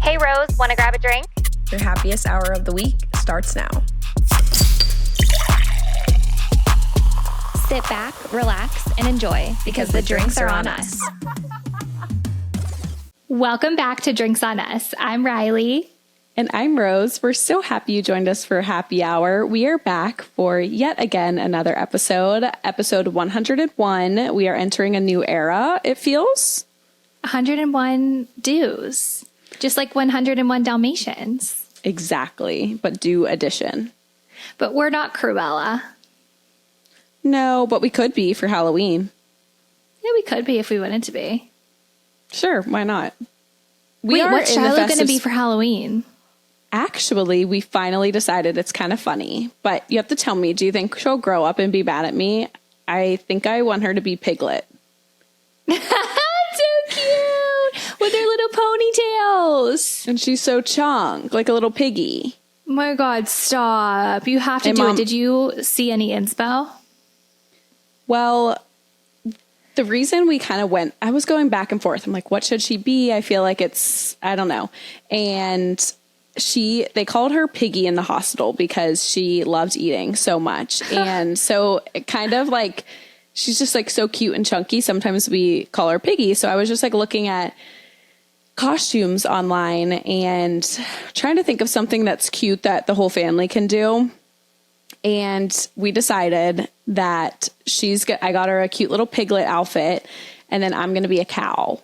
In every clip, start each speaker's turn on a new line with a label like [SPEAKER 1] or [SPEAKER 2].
[SPEAKER 1] Hey, Rose, want to grab a drink?
[SPEAKER 2] Your happiest hour of the week starts now.
[SPEAKER 1] Sit back, relax, and enjoy because the drinks are on us.
[SPEAKER 3] Welcome back to Drinks on Us. I'm Riley.
[SPEAKER 4] And I'm Rose. We're so happy you joined us for happy hour. We are back for yet again another episode 101. We are entering a new era, it feels.
[SPEAKER 3] 101 dues, just like 101 Dalmatians.
[SPEAKER 4] Exactly, but due addition.
[SPEAKER 3] But we're not Cruella.
[SPEAKER 4] No, but we could be for Halloween.
[SPEAKER 3] Yeah, we could be if we wanted to be.
[SPEAKER 4] Sure, why not?
[SPEAKER 3] Wait, what's Shiloh going to be for Halloween?
[SPEAKER 4] Actually, we finally decided it's kind of funny, but you have to tell me, do you think she'll grow up and be mad at me? I think I want her to be Piglet.
[SPEAKER 3] So cute! With their little ponytails.
[SPEAKER 4] And she's so chunk, like a little piggy.
[SPEAKER 3] Oh my God, stop. You have to do
[SPEAKER 4] Mom,
[SPEAKER 3] it. Did you see any inspo?
[SPEAKER 4] Well, the reason we kind of went, I was going back and forth. I'm like, what should she be? I feel like I don't know. And they called her Piggy in the hospital because she loved eating so much. And so it kind of like, she's just like so cute and chunky. Sometimes we call her Piggy. So I was just like looking at costumes online and trying to think of something that's cute that the whole family can do. And we decided that I got her a cute little piglet outfit, and then I'm going to be a cow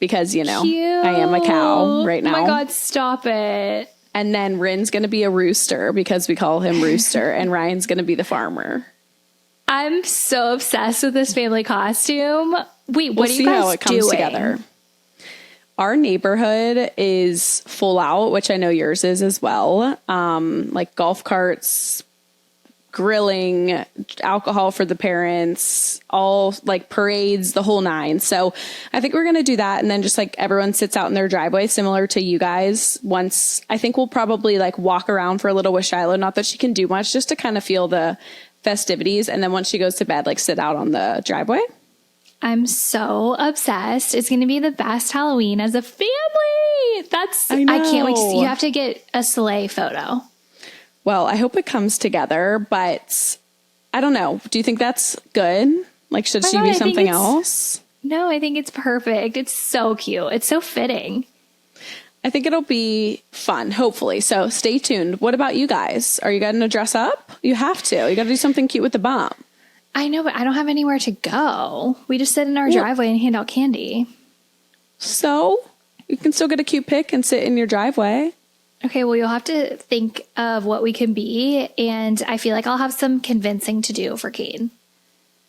[SPEAKER 4] because, you know,
[SPEAKER 3] Cute.
[SPEAKER 4] I am a cow right now.
[SPEAKER 3] Oh my God, stop it.
[SPEAKER 4] And then Rin's going to be a rooster because we call him Rooster, and Ryan's going to be the farmer.
[SPEAKER 3] I'm so obsessed with this family costume. Wait, what
[SPEAKER 4] We'll
[SPEAKER 3] are
[SPEAKER 4] see
[SPEAKER 3] you guys
[SPEAKER 4] how it comes
[SPEAKER 3] doing?
[SPEAKER 4] together. Our neighborhood is full out, which I know yours is as well. Like golf carts, grilling, alcohol for the parents, all like parades, the whole nine. So I think we're going to do that. And then just like everyone sits out in their driveway, similar to you guys. Once I think we'll probably like walk around for a little with Shiloh. Not that she can do much, just to kind of feel the festivities. And then once she goes to bed, like sit out on the driveway.
[SPEAKER 3] I'm so obsessed. It's going to be the best Halloween as a family. I can't wait to see. You have to get a sleigh photo.
[SPEAKER 4] Well, I hope it comes together, but I don't know. Do you think that's good? Like, should she be something else?
[SPEAKER 3] No, I think it's perfect. It's so cute. It's so fitting.
[SPEAKER 4] I think it'll be fun, hopefully. So stay tuned. What about you guys? Are you going to dress up? You have to. You got to do something cute with the bump.
[SPEAKER 3] I know, but I don't have anywhere to go. We just sit in our driveway and hand out candy.
[SPEAKER 4] So you can still get a cute pic and sit in your driveway.
[SPEAKER 3] Okay, well, you'll have to think of what we can be, and I feel like I'll have some convincing to do for Cade.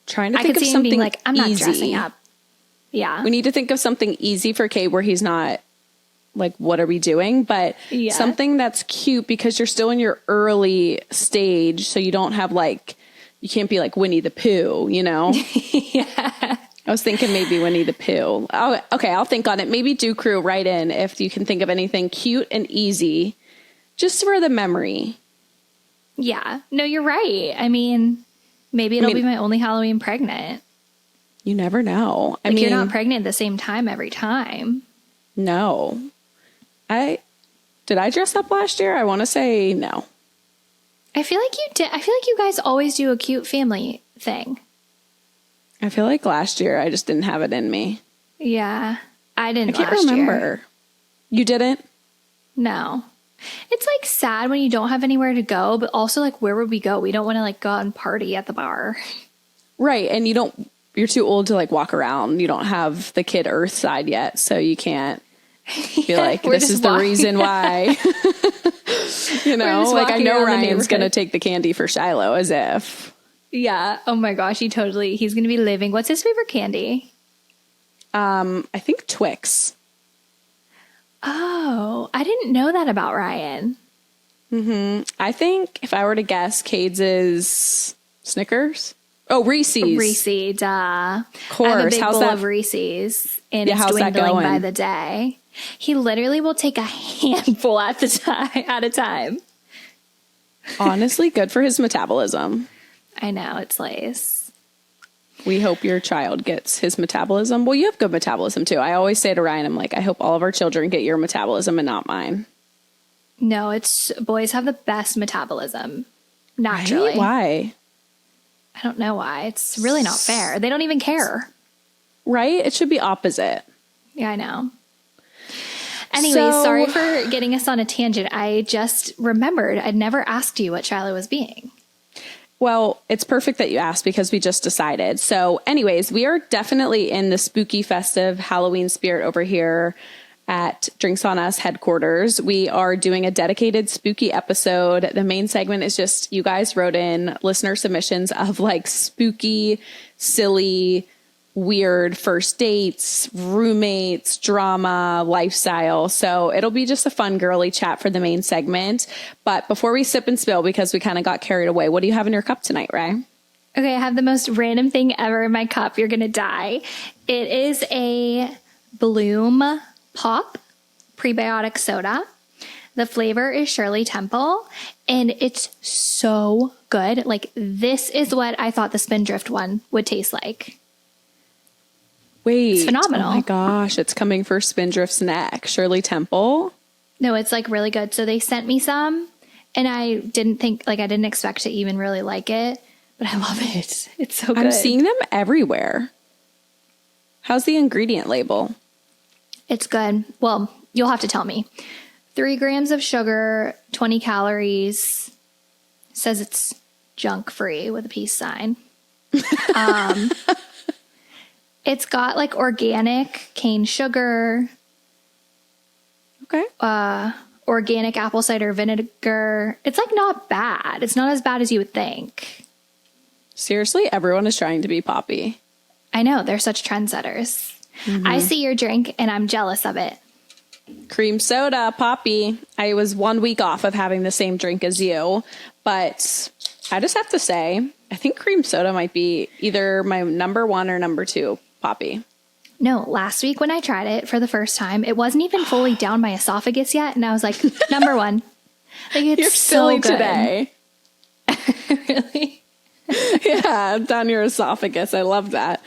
[SPEAKER 4] Trying to think of something
[SPEAKER 3] being like, I'm not
[SPEAKER 4] easy.
[SPEAKER 3] dressing up. Yeah.
[SPEAKER 4] We need to think of something easy for Cade where he's not like, what are we doing? But something that's cute because you're still in your early stage, so you don't have like, you can't be like Winnie the Pooh, you know?
[SPEAKER 3] Yeah.
[SPEAKER 4] I was thinking maybe Winnie the Pooh. Oh, okay, I'll think on it. Maybe do crew right in if you can think of anything cute and easy, just for the memory.
[SPEAKER 3] Yeah. No, you're right. I mean, maybe it'll be my only Halloween pregnant.
[SPEAKER 4] You never know. I
[SPEAKER 3] mean, you're not pregnant at the same time every time.
[SPEAKER 4] No. Did I dress up last year? I want to say no.
[SPEAKER 3] I feel like you did. I feel like you guys always do a cute family thing.
[SPEAKER 4] I feel like last year I just didn't have it in me.
[SPEAKER 3] Yeah. I didn't
[SPEAKER 4] I can't remember. You didn't?
[SPEAKER 3] No. It's like sad when you don't have anywhere to go, but also like where would we go? We don't want to like go out and party at the bar.
[SPEAKER 4] Right. And you're too old to like walk around. You don't have the kid Earth side yet, so you can't be like, this is the reason why. You know, like I know Ryan's going to take the candy for Shiloh as if.
[SPEAKER 3] Yeah. Oh my gosh. He's going to be living. What's his favorite candy?
[SPEAKER 4] I think Twix.
[SPEAKER 3] Oh, I didn't know that about Ryan.
[SPEAKER 4] Mm-hmm. I think if I were to guess, Cade's is Snickers. Oh, Reese's.
[SPEAKER 3] Reese's, duh.
[SPEAKER 4] Of course.
[SPEAKER 3] I have a big bowl of Reese's, and it's dwindling by the day. He literally will take a handful at a time.
[SPEAKER 4] Honestly, good for his metabolism.
[SPEAKER 3] I know, it's lace.
[SPEAKER 4] We hope your child gets his metabolism. Well, you have good metabolism too. I always say to Ryan, I'm like, I hope all of our children get your metabolism and not mine.
[SPEAKER 3] No, it's boys have the best metabolism. Naturally.
[SPEAKER 4] Right? Why?
[SPEAKER 3] I don't know why. It's really not fair. They don't even care.
[SPEAKER 4] Right? It should be opposite.
[SPEAKER 3] Yeah, I know. Anyway, sorry for getting us on a tangent. I just remembered I'd never asked you what Shiloh was being.
[SPEAKER 4] Well, it's perfect that you asked because we just decided. So anyways, we are definitely in the spooky, festive Halloween spirit over here at Drinks on Us headquarters. We are doing a dedicated spooky episode. The main segment is just you guys wrote in listener submissions of like spooky, silly, weird first dates, roommates, drama, lifestyle. So it'll be just a fun girly chat for the main segment. But before we sip and spill, because we kind of got carried away, what do you have in your cup tonight, Ray?
[SPEAKER 3] Okay, I have the most random thing ever in my cup. You're going to die. It is a Bloom Pop prebiotic soda. The flavor is Shirley Temple, and it's so good. Like, this is what I thought the Spindrift one would taste like.
[SPEAKER 4] Wait.
[SPEAKER 3] It's phenomenal.
[SPEAKER 4] Oh my gosh, it's coming for Spindrift's neck. Shirley Temple?
[SPEAKER 3] No, it's like really good. So they sent me some, and I didn't expect to even really like it, but I love it. It's so good.
[SPEAKER 4] I'm seeing them everywhere. How's the ingredient label?
[SPEAKER 3] It's good. Well, you'll have to tell me. 3 grams of sugar, 20 calories. Says it's junk free with a peace sign. It's got like organic cane sugar.
[SPEAKER 4] Okay.
[SPEAKER 3] Organic apple cider vinegar. It's like not bad. It's not as bad as you would think.
[SPEAKER 4] Seriously, everyone is trying to be Poppy.
[SPEAKER 3] I know. They're such trendsetters. Mm-hmm. I see your drink and I'm jealous of it.
[SPEAKER 4] Cream soda, Poppy. I was 1 week off of having the same drink as you, but I just have to say, I think cream soda might be either my number 1 or number 2 Poppy.
[SPEAKER 3] No, last week when I tried it for the first time, it wasn't even fully down my esophagus yet. And I was like, number 1. Like, it's
[SPEAKER 4] You're
[SPEAKER 3] so
[SPEAKER 4] silly
[SPEAKER 3] good.
[SPEAKER 4] today.
[SPEAKER 3] Really?
[SPEAKER 4] Yeah, down your esophagus. I love that.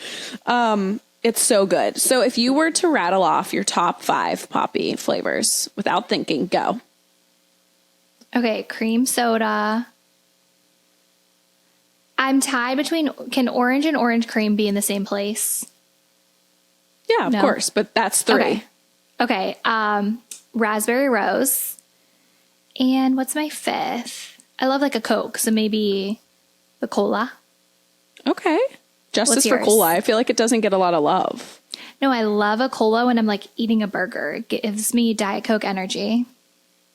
[SPEAKER 4] It's so good. So if you were to rattle off your top 5 Poppy flavors without thinking, go.
[SPEAKER 3] Okay, cream soda. I'm tied between, can orange and orange cream be in the same place?
[SPEAKER 4] Yeah, of course, but that's 3.
[SPEAKER 3] Okay. Raspberry rose. And what's my 5th? I love like a Coke, so maybe the cola.
[SPEAKER 4] Okay. Justice
[SPEAKER 3] What's
[SPEAKER 4] for
[SPEAKER 3] yours?
[SPEAKER 4] cola. I feel like it doesn't get a lot of love.
[SPEAKER 3] No, I love a cola when I'm like eating a burger. It gives me Diet Coke energy.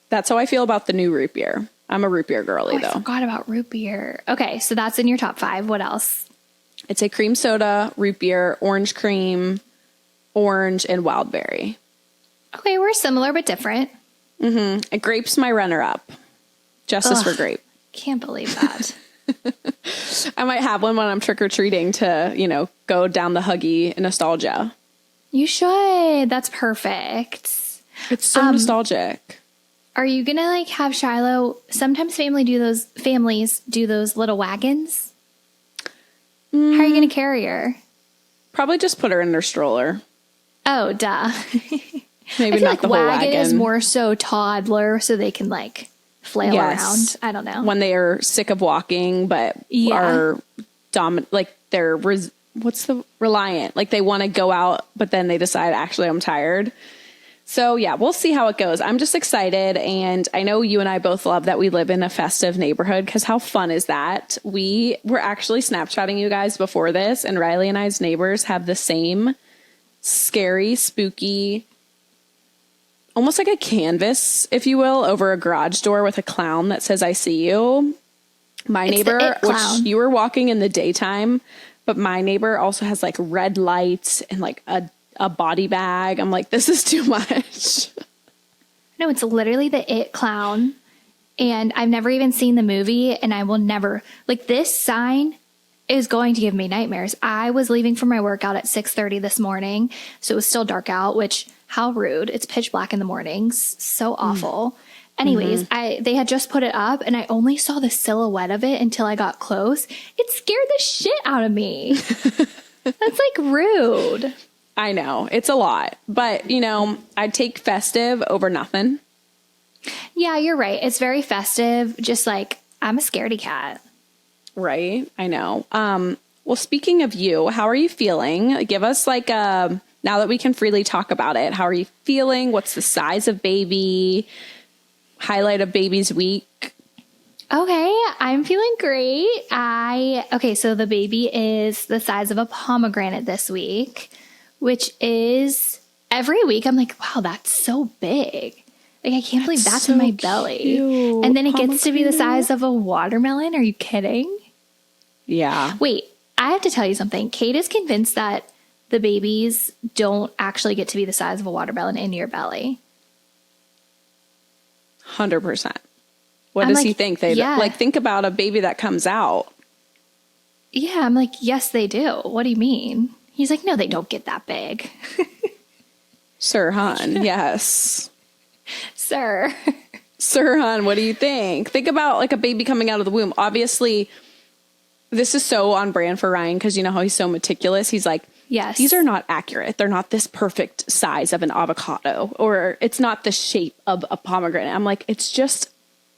[SPEAKER 4] That's how I feel about the new root beer. I'm a root beer girly, though.
[SPEAKER 3] I forgot about root beer. Okay, so that's in your top 5. What else?
[SPEAKER 4] It's a cream soda, root beer, orange cream, orange, and wild berry.
[SPEAKER 3] Okay, we're similar but different.
[SPEAKER 4] Mm-hmm. And grape's my runner-up. Justice for grape.
[SPEAKER 3] Can't believe that.
[SPEAKER 4] I might have one when I'm trick-or-treating to, go down the Huggy nostalgia.
[SPEAKER 3] You should. That's perfect.
[SPEAKER 4] It's so nostalgic.
[SPEAKER 3] Are you going to like have Shiloh? Sometimes families do those little wagons. How are you going to carry her?
[SPEAKER 4] Probably just put her in her stroller.
[SPEAKER 3] Oh, duh.
[SPEAKER 4] Maybe
[SPEAKER 3] I feel
[SPEAKER 4] not
[SPEAKER 3] like
[SPEAKER 4] the whole wagon.
[SPEAKER 3] is more so toddler so they can like flail around. I don't know.
[SPEAKER 4] When they are sick of walking, but are dominant, like they're, reliant? Like they want to go out, but then they decide, actually, I'm tired. So yeah, we'll see how it goes. I'm just excited. And I know you and I both love that we live in a festive neighborhood, because how fun is that? We were actually Snapchatting you guys before this, and Riley and I's neighbors have the same scary, spooky, almost like a canvas, if you will, over a garage door with a clown that says, I see you. My neighbor, which you were walking in the daytime, but my neighbor also has like red lights and like a body bag. I'm like, this is too much.
[SPEAKER 3] No, it's literally the It clown. And I've never even seen the movie, and I will never, like, this sign is going to give me nightmares. I was leaving for my workout at 6:30 this morning, so it was still dark out, which, how rude. It's pitch black in the mornings. So awful. Anyways, they had just put it up and I only saw the silhouette of it until I got close. It scared the shit out of me. That's like rude.
[SPEAKER 4] I know. It's a lot. But, you know, I'd take festive over nothing.
[SPEAKER 3] Yeah, you're right. It's very festive. Just like, I'm a scaredy cat.
[SPEAKER 4] Right. I know. Well, speaking of you, how are you feeling? Give us like now that we can freely talk about it, how are you feeling? What's the size of baby? Highlight of baby's week.
[SPEAKER 3] Okay, I'm feeling great. So the baby is the size of a pomegranate this week, which is every week I'm like, wow, that's so big. Like, I can't believe that's in my belly.
[SPEAKER 4] Cute.
[SPEAKER 3] And then it gets to be the size of a watermelon. Are you kidding?
[SPEAKER 4] Yeah.
[SPEAKER 3] Wait, I have to tell you something. Kate is convinced that the babies don't actually get to be the size of a watermelon in your belly.
[SPEAKER 4] 100%. What does he think? Think about a baby that comes out.
[SPEAKER 3] Yeah, I'm like, yes, they do. What do you mean? He's like, no, they don't get that big.
[SPEAKER 4] Sir Hun, yes.
[SPEAKER 3] Sir,
[SPEAKER 4] Hun, what do you think? Think about like a baby coming out of the womb. Obviously, this is so on brand for Ryan because you know how he's so meticulous. He's like,
[SPEAKER 3] yes,
[SPEAKER 4] these are not accurate. They're not this perfect size of an avocado, or it's not the shape of a pomegranate. I'm like, it's just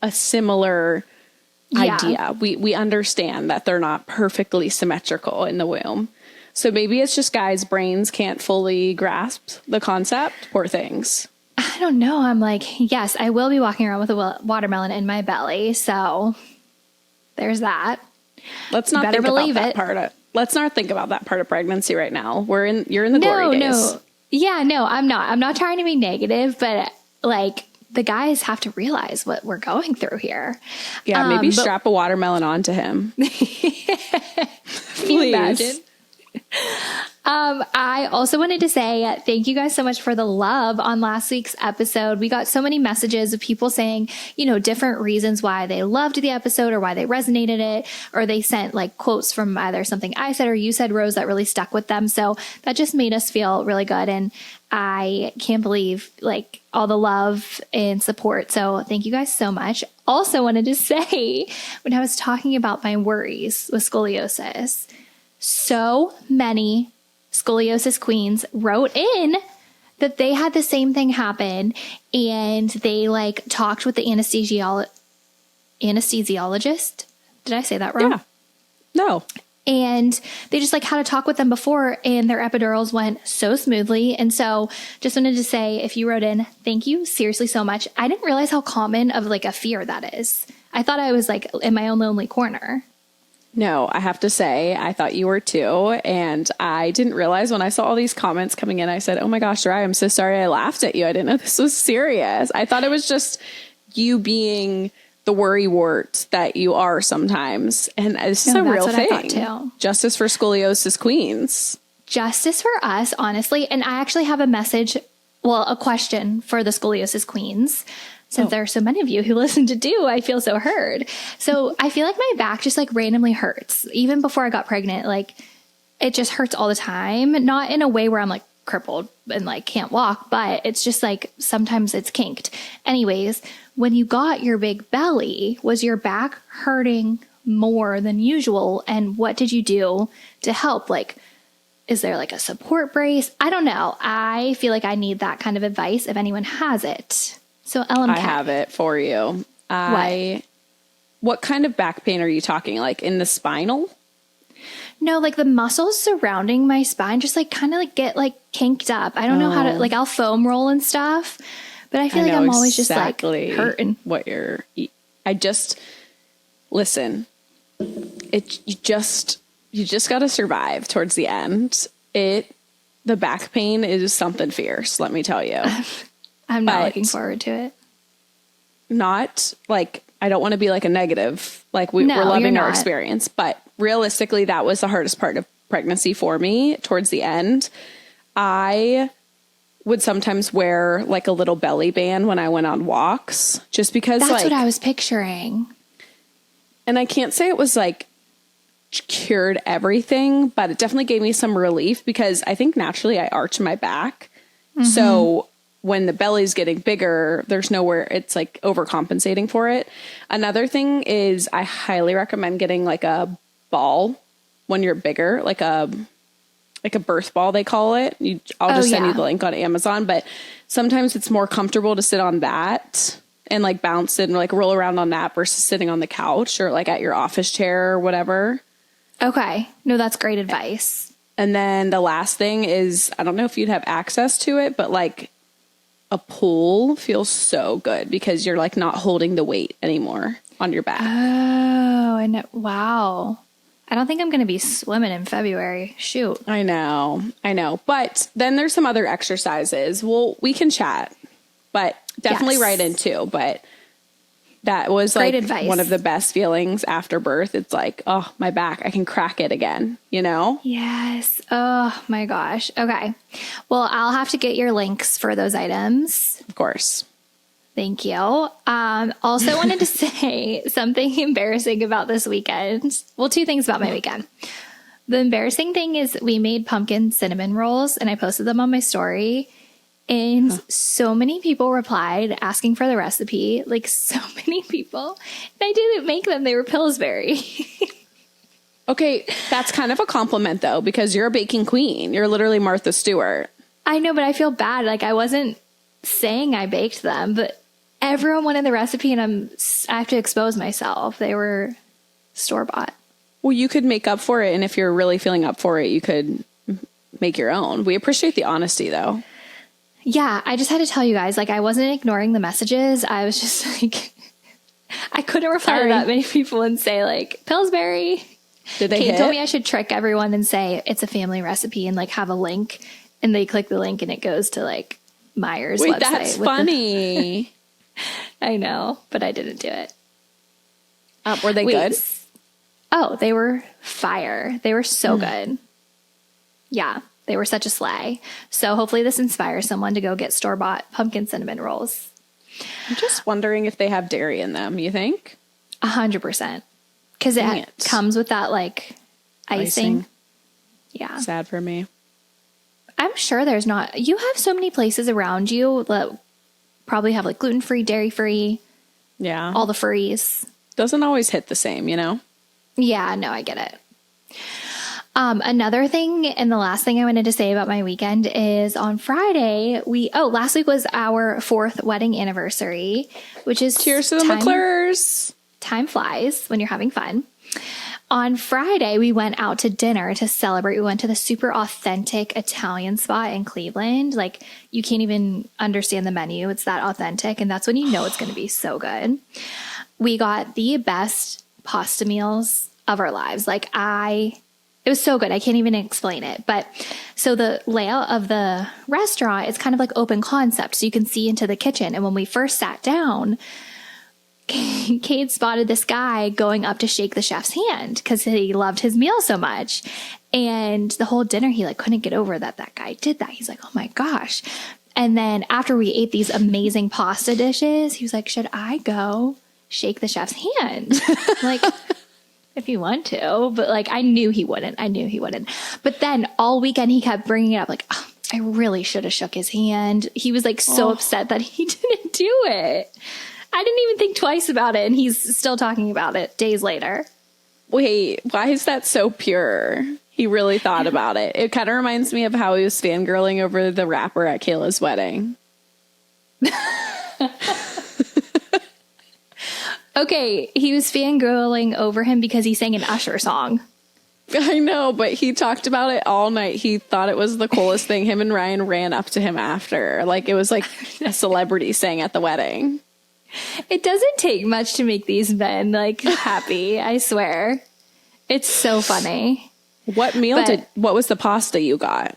[SPEAKER 4] a similar idea. We understand that they're not perfectly symmetrical in the womb. So maybe it's just guys' brains can't fully grasp the concept. Poor things.
[SPEAKER 3] I don't know. I'm like, yes, I will be walking around with a watermelon in my belly. So there's that.
[SPEAKER 4] Let's not think about that part. Let's not think about that part of pregnancy right now. You're in the glory days.
[SPEAKER 3] No. Yeah, no, I'm not. I'm not trying to be negative, but like the guys have to realize what we're going through here.
[SPEAKER 4] Yeah, maybe strap a watermelon onto him.
[SPEAKER 3] Can you imagine? I also wanted to say thank you guys so much for the love on last week's episode. We got so many messages of people saying, you know, different reasons why they loved the episode or why they resonated it, or they sent like quotes from either something I said or you said, Rose, that really stuck with them. So that just made us feel really good. And I can't believe like all the love and support. So thank you guys so much. Also wanted to say, when I was talking about my worries with scoliosis, so many scoliosis queens wrote in that they had the same thing happen, and they like talked with the anesthesiologist. Did I say that wrong?
[SPEAKER 4] Yeah. No.
[SPEAKER 3] And they just like had a talk with them before, and their epidurals went so smoothly. And so just wanted to say, if you wrote in, thank you seriously so much. I didn't realize how common of like a fear that is. I thought I was like in my own lonely corner.
[SPEAKER 4] No, I have to say, I thought you were too. And I didn't realize when I saw all these comments coming in, I said, oh my gosh, Rai, I'm so sorry I laughed at you. I didn't know this was serious. I thought it was just you being the worry wart that you are sometimes. And this is a real thing. I thought too. Justice for scoliosis queens.
[SPEAKER 3] Justice for us, honestly. And I actually have a question for the scoliosis queens. Since there are so many of you who listen to Do, I feel so heard. So I feel like my back just like randomly hurts. Even before I got pregnant, like it just hurts all the time. Not in a way where I'm like crippled and like can't walk, but it's just like sometimes it's kinked. Anyways, when you got your big belly, was your back hurting more than usual? And what did you do to help? Like, is there like a support brace? I don't know. I feel like I need that kind of advice if anyone has it. So Ellen,
[SPEAKER 4] I have it for you. What kind of back pain are you talking? Like in the spinal?
[SPEAKER 3] No, like the muscles surrounding my spine just like kind of like get like kinked up. I don't know how to, like I'll foam roll and stuff, but I feel like I'm always just like hurting.
[SPEAKER 4] Listen, you just got to survive towards the end. The back pain is something fierce, let me tell you.
[SPEAKER 3] I'm not looking forward to it.
[SPEAKER 4] Not like, I don't want to be like a negative, like we're loving our experience, but realistically, that was the hardest part of pregnancy for me towards the end. I would sometimes wear like a little belly band when I went on walks, just because
[SPEAKER 3] that's what I was picturing.
[SPEAKER 4] And I can't say it was like cured everything, but it definitely gave me some relief because I think naturally I arch my back. Mm-hmm. So when the belly's getting bigger, there's nowhere, it's like overcompensating for it. Another thing is I highly recommend getting like a ball when you're bigger, like a birth ball, they call it. I'll just send you the link on Amazon, but sometimes it's more comfortable to sit on that and like bounce and like roll around on that versus sitting on the couch or like at your office chair or whatever.
[SPEAKER 3] Okay. No, that's great advice.
[SPEAKER 4] And then the last thing is, I don't know if you'd have access to it, but like a pool feels so good because you're like not holding the weight anymore on your back.
[SPEAKER 3] Oh, and wow. I don't think I'm going to be swimming in February. Shoot.
[SPEAKER 4] I know. But then there's some other exercises. Well, we can chat, but definitely write in too. But that was great like advice. One of the best feelings after birth. It's like, oh, my back, I can crack it again, you know?
[SPEAKER 3] Yes. Oh my gosh. Okay. Well, I'll have to get your links for those items.
[SPEAKER 4] Of course.
[SPEAKER 3] Thank you. Also wanted to say something embarrassing about this weekend. Well, two things about my weekend. The embarrassing thing is we made pumpkin cinnamon rolls and I posted them on my story. And so many people replied asking for the recipe, like so many people. And I didn't make them. They were Pillsbury.
[SPEAKER 4] Okay, that's kind of a compliment though, because you're a baking queen. You're literally Martha Stewart.
[SPEAKER 3] I know, but I feel bad. Like I wasn't saying I baked them, but everyone wanted the recipe and I have to expose myself. They were store-bought.
[SPEAKER 4] Well, you could make up for it. And if you're really feeling up for it, you could make your own. We appreciate the honesty though.
[SPEAKER 3] Yeah, I just had to tell you guys, like, I wasn't ignoring the messages. I was just like, I couldn't reply to that many people and say, like, Pillsbury.
[SPEAKER 4] Did they
[SPEAKER 3] Kate told me I should trick everyone and say it's a family recipe and, like, have a link. And they click the link and it goes to, like, Meyer's website.
[SPEAKER 4] Wait, that's funny.
[SPEAKER 3] I know, but I didn't do it.
[SPEAKER 4] Were they good?
[SPEAKER 3] Oh, they were fire. They were so good. Yeah. They were such a sleigh. So hopefully this inspires someone to go get store-bought pumpkin cinnamon rolls.
[SPEAKER 4] I'm just wondering if they have dairy in them, you think?
[SPEAKER 3] 100%. Because it comes with that, like, icing. Yeah.
[SPEAKER 4] Sad for me.
[SPEAKER 3] I'm sure there's not. You have so many places around you that probably have, like, gluten-free, dairy-free.
[SPEAKER 4] Yeah.
[SPEAKER 3] All the furries.
[SPEAKER 4] Doesn't always hit the same, you know?
[SPEAKER 3] Yeah, no, I get it. Another thing, and the last thing I wanted to say about my weekend is on Friday, last week was our 4th wedding anniversary, which is
[SPEAKER 4] cheers to the McClures.
[SPEAKER 3] Time flies when you're having fun. On Friday, we went out to dinner to celebrate. We went to the super authentic Italian spot in Cleveland. Like, you can't even understand the menu. It's that authentic, and that's when you know it's going to be so good. We got the best pasta meals of our lives. Like, it was so good. I can't even explain it. But so the layout of the restaurant is kind of like open concept. So you can see into the kitchen. And when we first sat down, Kate spotted this guy going up to shake the chef's hand because he loved his meal so much. And the whole dinner, he like couldn't get over that guy did that. He's like, oh my gosh. And then after we ate these amazing pasta dishes, he was like, should I go shake the chef's hand? Like, if you want to, but like, I knew he wouldn't. But then all weekend he kept bringing it up like, oh, I really should have shook his hand. He was like so upset that he didn't do it. I didn't even think twice about it. And he's still talking about it days later.
[SPEAKER 4] Wait, why is that so pure? He really thought about it. It kind of reminds me of how he was fangirling over the rapper at Kayla's wedding.
[SPEAKER 3] Okay, he was fangirling over him because he sang an Usher song.
[SPEAKER 4] I know, but he talked about it all night. He thought it was the coolest thing. Him and Ryan ran up to him after. Like, it was like a celebrity sang at the wedding.
[SPEAKER 3] It doesn't take much to make these men, like, happy, I swear. It's so funny.
[SPEAKER 4] What was the pasta you got?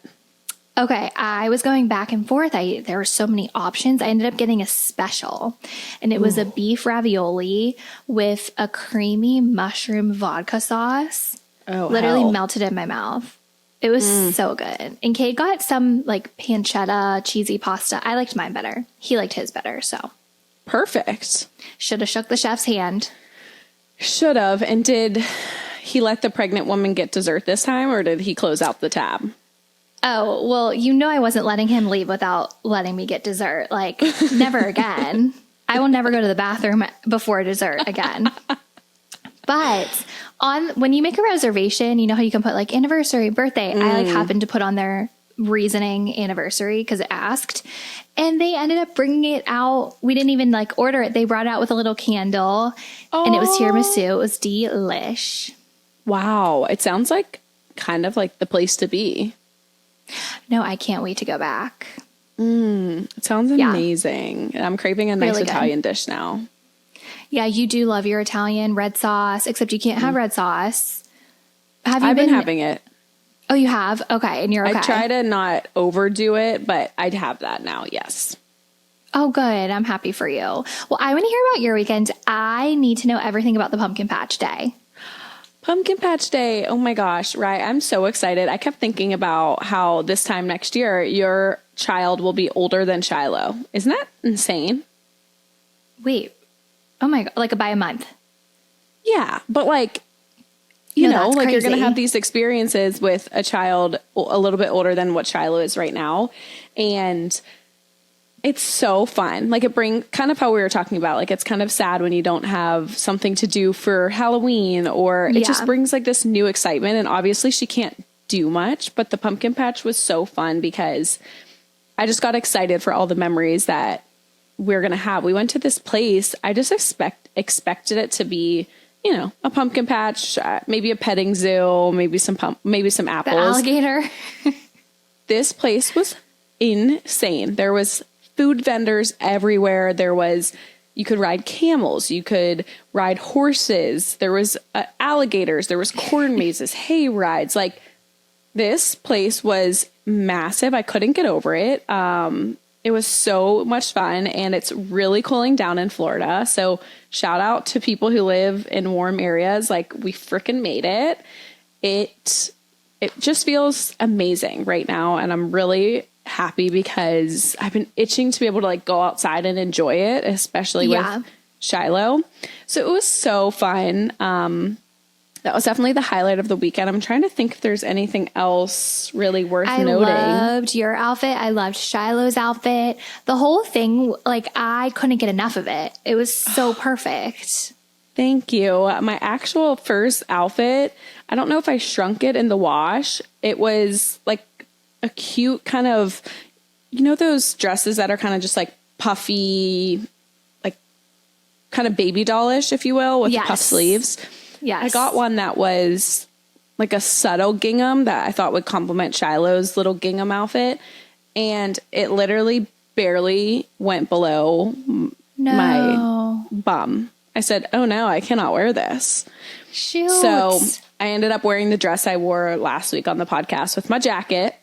[SPEAKER 3] Okay, I was going back and forth. There were so many options. I ended up getting a special, and it was a beef ravioli with a creamy mushroom vodka sauce.
[SPEAKER 4] Oh,
[SPEAKER 3] literally melted in my mouth. It was so good. And Kate got some like pancetta, cheesy pasta. I liked mine better. He liked his better, so.
[SPEAKER 4] Perfect.
[SPEAKER 3] Should have shook the chef's hand.
[SPEAKER 4] Should have. And did he let the pregnant woman get dessert this time, or did he close out the tab?
[SPEAKER 3] Oh, well, you know I wasn't letting him leave without letting me get dessert. Like, never again. I will never go to the bathroom before dessert again. But when you make a reservation, you know how you can put like anniversary, birthday. I like happened to put on their reasoning anniversary because it asked. And they ended up bringing it out. We didn't even like order it. They brought it out with a little candle. And it was tiramisu. It was delish.
[SPEAKER 4] Wow. It sounds like kind of like the place to be.
[SPEAKER 3] No, I can't wait to go back.
[SPEAKER 4] It sounds amazing. I'm craving a nice
[SPEAKER 3] Really
[SPEAKER 4] Italian dish now.
[SPEAKER 3] Yeah, you do love your Italian red sauce, except you can't have red sauce.
[SPEAKER 4] I've been having it.
[SPEAKER 3] Oh, you have? Okay, and you're okay.
[SPEAKER 4] I try to not overdo it, but I'd have that now, yes.
[SPEAKER 3] Oh, good. I'm happy for you. Well, I want to hear about your weekend. I need to know everything about the Pumpkin Patch Day.
[SPEAKER 4] Pumpkin Patch Day. Oh my gosh, right. I'm so excited. I kept thinking about how this time next year, your child will be older than Shiloh. Isn't that insane?
[SPEAKER 3] Wait. Oh my God. Like by a month.
[SPEAKER 4] Yeah. But like, you know, like
[SPEAKER 3] crazy.
[SPEAKER 4] you're going to have these experiences with a child a little bit older than what Shiloh is right now. And it's so fun. Like it brings kind of how we were talking about, like it's kind of sad when you don't have something to do for Halloween, or it just brings like this new excitement. And obviously she can't do much, but the pumpkin patch was so fun because I just got excited for all the memories that we're going to have. We went to this place. I just expected it to be, you know, a pumpkin patch, maybe a petting zoo, maybe some apples.
[SPEAKER 3] The alligator.
[SPEAKER 4] This place was insane. There was food vendors everywhere. You could ride camels, you could ride horses, there was alligators, there was corn mazes, hay rides. Like this place was massive. I couldn't get over it. It was so much fun, and it's really cooling down in Florida. So shout out to people who live in warm areas. Like we freaking made it. It just feels amazing right now. And I'm really happy because I've been itching to be able to like go outside and enjoy it, especially with Shiloh. So it was so fun. That was definitely the highlight of the weekend. I'm trying to think if there's anything else really worth noting.
[SPEAKER 3] I loved your outfit. I loved Shiloh's outfit. The whole thing, like I couldn't get enough of it. It was so perfect.
[SPEAKER 4] Thank you. My actual first outfit, I don't know if I shrunk it in the wash. It was like a cute kind of, you know, those dresses that are kind of just like puffy, like kind of baby dollish, if you will, with puff sleeves.
[SPEAKER 3] Yes.
[SPEAKER 4] I got one that was like a subtle gingham that I thought would complement Shiloh's little gingham outfit. And it literally barely went below my bum. I said, oh no, I cannot wear this.
[SPEAKER 3] Shoot.
[SPEAKER 4] So I ended up wearing the dress I wore last week on the podcast with my jacket.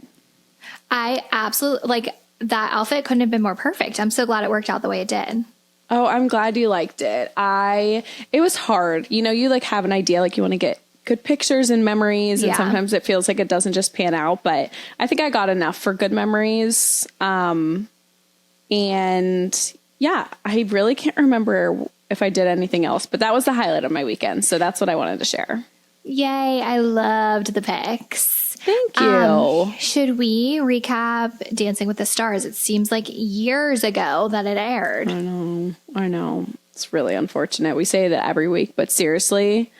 [SPEAKER 3] I absolutely, like that outfit couldn't have been more perfect. I'm so glad it worked out the way it did.
[SPEAKER 4] Oh, I'm glad you liked it. It was hard. You know, you like have an idea, like you want to get good pictures and memories. And sometimes it feels like it doesn't just pan out, but I think I got enough for good memories. And yeah, I really can't remember if I did anything else, but that was the highlight of my weekend. So that's what I wanted to share.
[SPEAKER 3] Yay. I loved the pics.
[SPEAKER 4] Thank you.
[SPEAKER 3] Should we recap Dancing with the Stars? It seems like years ago that it aired.
[SPEAKER 4] I know. It's really unfortunate. We say that every week, but seriously,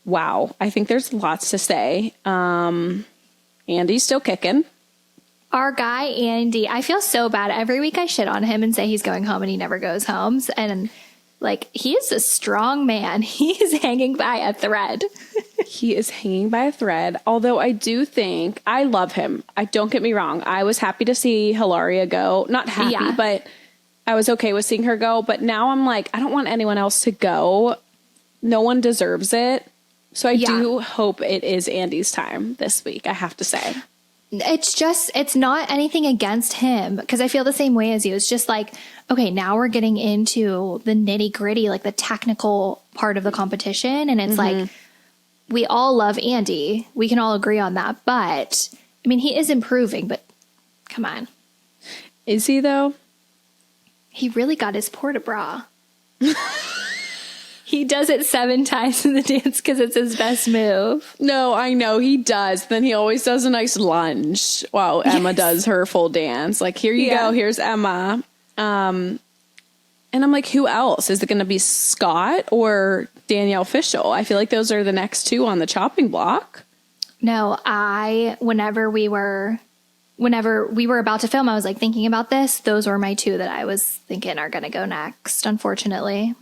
[SPEAKER 4] wow. I think there's lots to say. Andy's still kicking.
[SPEAKER 3] Our guy, Andy, I feel so bad. Every week I shit on him and say he's going home and he never goes home. And like, he is a strong man. He is hanging by a thread.
[SPEAKER 4] He is hanging by a thread. Although I do think I love him. Don't get me wrong. I was happy to see Hilaria go. Not happy, but I was okay with seeing her go. But now I'm like, I don't want anyone else to go. No one deserves it. So I do hope it is Andy's time this week, I have to say.
[SPEAKER 3] It's not anything against him, because I feel the same way as you. It's just like, okay, now we're getting into the nitty gritty, like the technical part of the competition. And it's like, we all love Andy. We can all agree on that. But I mean, he is improving, but come on.
[SPEAKER 4] Is he though?
[SPEAKER 3] He really got his porta bra. He does it 7 times in the dance because it's his best move.
[SPEAKER 4] No, I know he does. Then he always does a nice lunge while Emma does her full dance. Like, here you go. Here's Emma. And I'm like, who else? Is it going to be Scott or Danielle Fishel? I feel like those are the next 2 on the chopping block.
[SPEAKER 3] No, whenever we were about to film, I was like thinking about this. Those were my 2 that I was thinking are going to go next, unfortunately.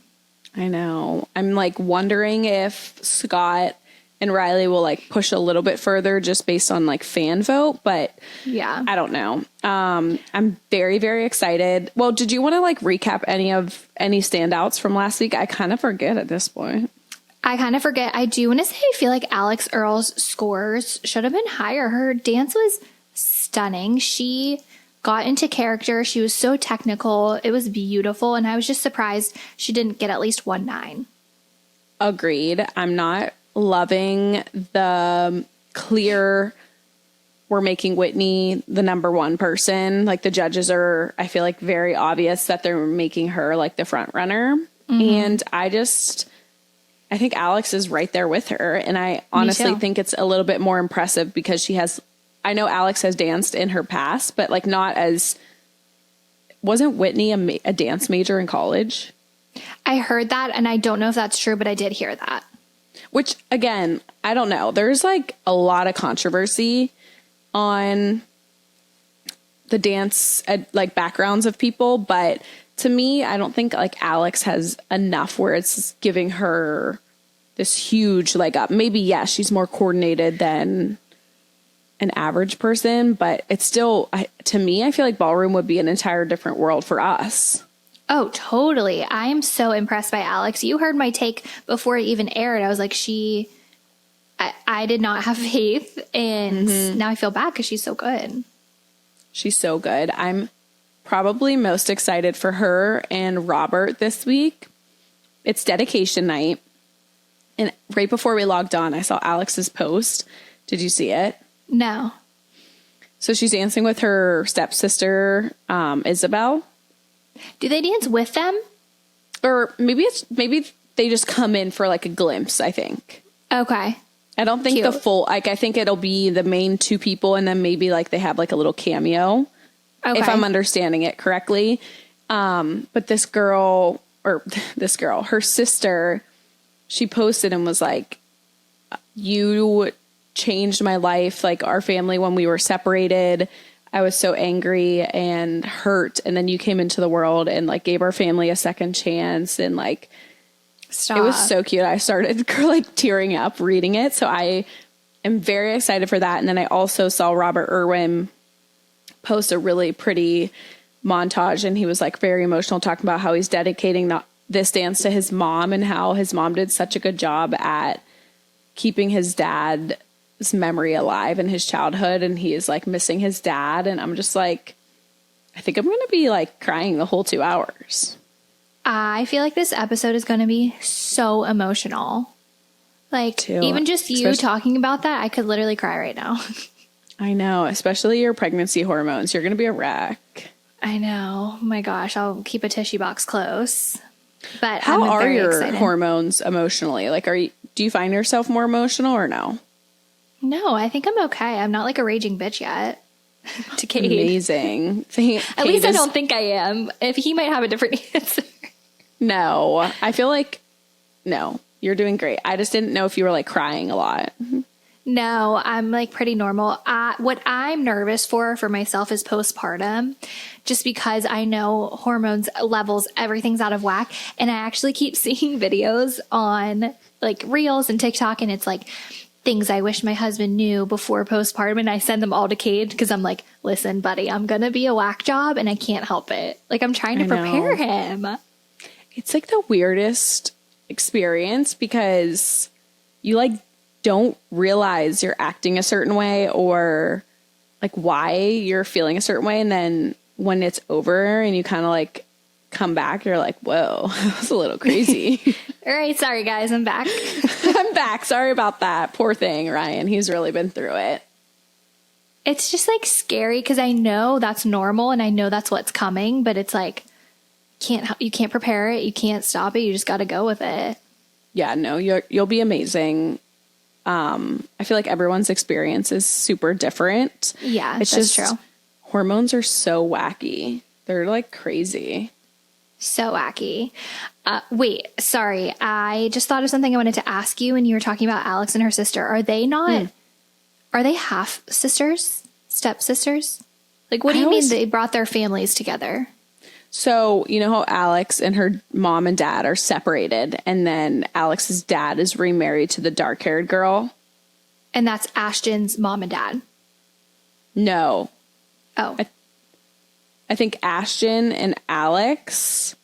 [SPEAKER 4] I know. I'm like wondering if Scott and Riley will like push a little bit further just based on like fan vote, but
[SPEAKER 3] yeah,
[SPEAKER 4] I don't know. I'm very, very excited. Well, did you want to like recap any standouts from last week? I kind of forget at this point.
[SPEAKER 3] I kind of forget. I do want to say I feel like Alex Earl's scores should have been higher. Her dance was stunning. She got into character. She was so technical. It was beautiful. And I was just surprised she didn't get at least 1-9.
[SPEAKER 4] Agreed. I'm not loving the clear, we're making Whitney the number 1 person. Like the judges are, I feel like very obvious that they're making her like the front runner. And I think Alex is right there with her. And I honestly think it's a little bit more impressive because I know Alex has danced in her past, but like not as, wasn't Whitney a dance major in college?
[SPEAKER 3] I heard that, and I don't know if that's true, but I did hear that.
[SPEAKER 4] Which, again, I don't know. There's like a lot of controversy on the dance like backgrounds of people, but to me, I don't think like Alex has enough where it's giving her this huge leg up. Maybe, yeah, she's more coordinated than an average person, but it's still, to me, I feel like ballroom would be an entire different world for us.
[SPEAKER 3] Oh, totally. I am so impressed by Alex. You heard my take before it even aired. I was like, I did not have faith, and now I feel bad because she's so good.
[SPEAKER 4] She's so good. I'm probably most excited for her and Robert this week. It's dedication night. And right before we logged on, I saw Alex's post. Did you see it?
[SPEAKER 3] No.
[SPEAKER 4] So she's dancing with her stepsister, Isabel.
[SPEAKER 3] Do they dance with them?
[SPEAKER 4] Or maybe they just come in for like a glimpse, I think.
[SPEAKER 3] Okay.
[SPEAKER 4] I don't think the full, like, I think it'll be the main 2 people and then maybe like they have like a little cameo. Okay. If I'm understanding it correctly. But this girl, her sister, she posted and was like, you changed my life, like our family when we were separated. I was so angry and hurt, and then you came into the world and like gave our family a second chance, and like Stop. It was so cute. I started like tearing up reading it, so I am very excited for that. And then I also saw Robert Irwin post a really pretty montage, and he was like very emotional, talking about how he's dedicating this dance to his mom and how his mom did such a good job at keeping his dad's memory alive in his childhood, and he is like missing his dad. And I'm just like, I think I'm going to be like crying the whole 2 hours. I
[SPEAKER 3] feel like this episode is going to be so emotional. Like, even just you talking about that, I could literally cry right now.
[SPEAKER 4] I know, especially your pregnancy hormones. You're going to be a wreck.
[SPEAKER 3] I know. Oh my gosh, I'll keep a tissue box close. But
[SPEAKER 4] how
[SPEAKER 3] are
[SPEAKER 4] your
[SPEAKER 3] excited.
[SPEAKER 4] Hormones emotionally? Like, do you find yourself more emotional or no?
[SPEAKER 3] No, I think I'm okay. I'm not like a raging bitch yet. To Kate.
[SPEAKER 4] Amazing.
[SPEAKER 3] At least I don't think I am. If he might have a different answer.
[SPEAKER 4] No, I feel like, no, you're doing great. I just didn't know if you were like crying a lot.
[SPEAKER 3] No, I'm like pretty normal. What I'm nervous for myself is postpartum, just because I know hormones levels, everything's out of whack. And I actually keep seeing videos on like Reels and TikTok, and it's like things I wish my husband knew before postpartum. And I send them all to Cade because I'm like, listen, buddy, I'm going to be a whack job and I can't help it. Like, I'm trying to prepare him.
[SPEAKER 4] It's like the weirdest experience because you like don't realize you're acting a certain way or like why you're feeling a certain way. And then when it's over and you kind of like come back, you're like, whoa, that was a little crazy.
[SPEAKER 3] All right. Sorry, guys. I'm back.
[SPEAKER 4] I'm back. Sorry about that. Poor thing, Ryan. He's really been through it.
[SPEAKER 3] It's just like scary because I know that's normal and I know that's what's coming, but it's like, you can't prepare it. You can't stop it. You just got to go with it.
[SPEAKER 4] Yeah, no, you'll be amazing. I feel like everyone's experience is super different.
[SPEAKER 3] Yeah,
[SPEAKER 4] it's
[SPEAKER 3] that's
[SPEAKER 4] just
[SPEAKER 3] true.
[SPEAKER 4] hormones are so wacky. They're like crazy.
[SPEAKER 3] So wacky. Wait, sorry. I just thought of something I wanted to ask you when you were talking about Alex and her sister. Are they not, are they half sisters? Step sisters? Like, what do you mean they brought their families together?
[SPEAKER 4] So, you know how Alex and her mom and dad are separated, and then Alex's dad is remarried to the dark-haired girl?
[SPEAKER 3] And that's Ashton's mom and dad.
[SPEAKER 4] No.
[SPEAKER 3] Oh.
[SPEAKER 4] I think Ashton and Alex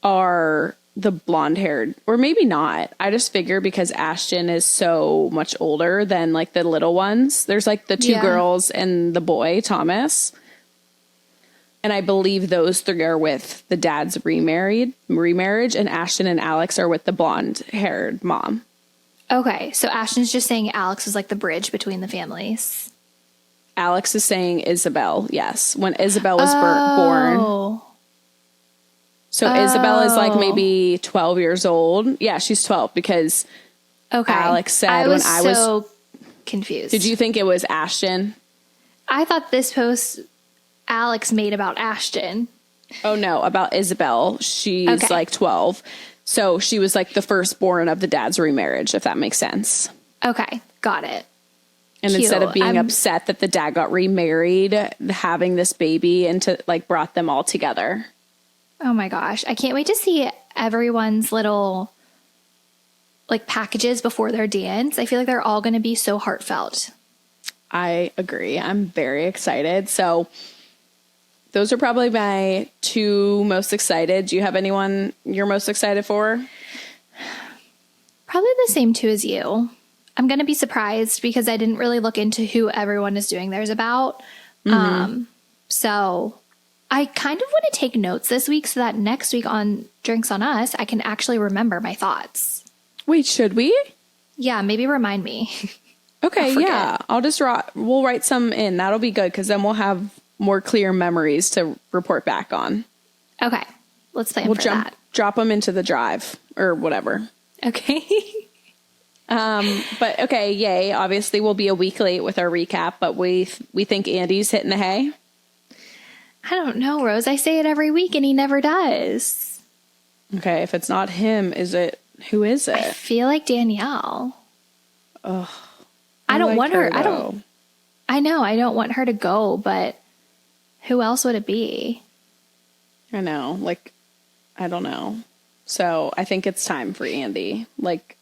[SPEAKER 4] are the blonde-haired, or maybe not. I just figure because Ashton is so much older than like the little ones. There's like the two girls and the boy, Thomas. And I believe those three are with the dad's remarriage, and Ashton and Alex are with the blonde-haired mom.
[SPEAKER 3] Okay, so Ashton's just saying Alex is like the bridge between the families.
[SPEAKER 4] Alex is saying Isabel, yes. When Isabel was born. So Isabel is like maybe 12 years old. Yeah, she's 12 because Alex said I was
[SPEAKER 3] so confused.
[SPEAKER 4] Did you think it was Ashton?
[SPEAKER 3] I thought this post Alex made about Ashton.
[SPEAKER 4] Oh no, about Isabel. She's like 12. So she was like the firstborn of the dad's remarriage, if that makes sense.
[SPEAKER 3] Okay, got it.
[SPEAKER 4] And instead of being upset that the dad got remarried, having this baby brought them all together.
[SPEAKER 3] Oh my gosh. I can't wait to see everyone's little like packages before their dance. I feel like they're all going to be so heartfelt.
[SPEAKER 4] I agree. I'm very excited. So those are probably my two most excited. Do you have anyone you're most excited for?
[SPEAKER 3] Probably the same two as you. I'm going to be surprised because I didn't really look into who everyone is doing theirs about. So I kind of want to take notes this week so that next week on Drinks on Us, I can actually remember my thoughts.
[SPEAKER 4] Wait, should we?
[SPEAKER 3] Yeah, maybe remind me.
[SPEAKER 4] Okay, yeah. I'll just we'll write some in. That'll be good because then we'll have more clear memories to report back on.
[SPEAKER 3] Okay, let's plan for that.
[SPEAKER 4] Drop them into the drive or whatever.
[SPEAKER 3] Okay.
[SPEAKER 4] But okay, yay. Obviously, we'll be a week late with our recap, but we think Andy's hitting the hay.
[SPEAKER 3] I don't know, Rose. I say it every week and he never does.
[SPEAKER 4] Okay, if it's not him, who is it?
[SPEAKER 3] I feel like Danielle.
[SPEAKER 4] Ugh.
[SPEAKER 3] I don't want her.
[SPEAKER 4] Though.
[SPEAKER 3] I know. I don't want her to go, but who else would it be?
[SPEAKER 4] I know. Like, I don't know. So I think it's time for Andy. Like,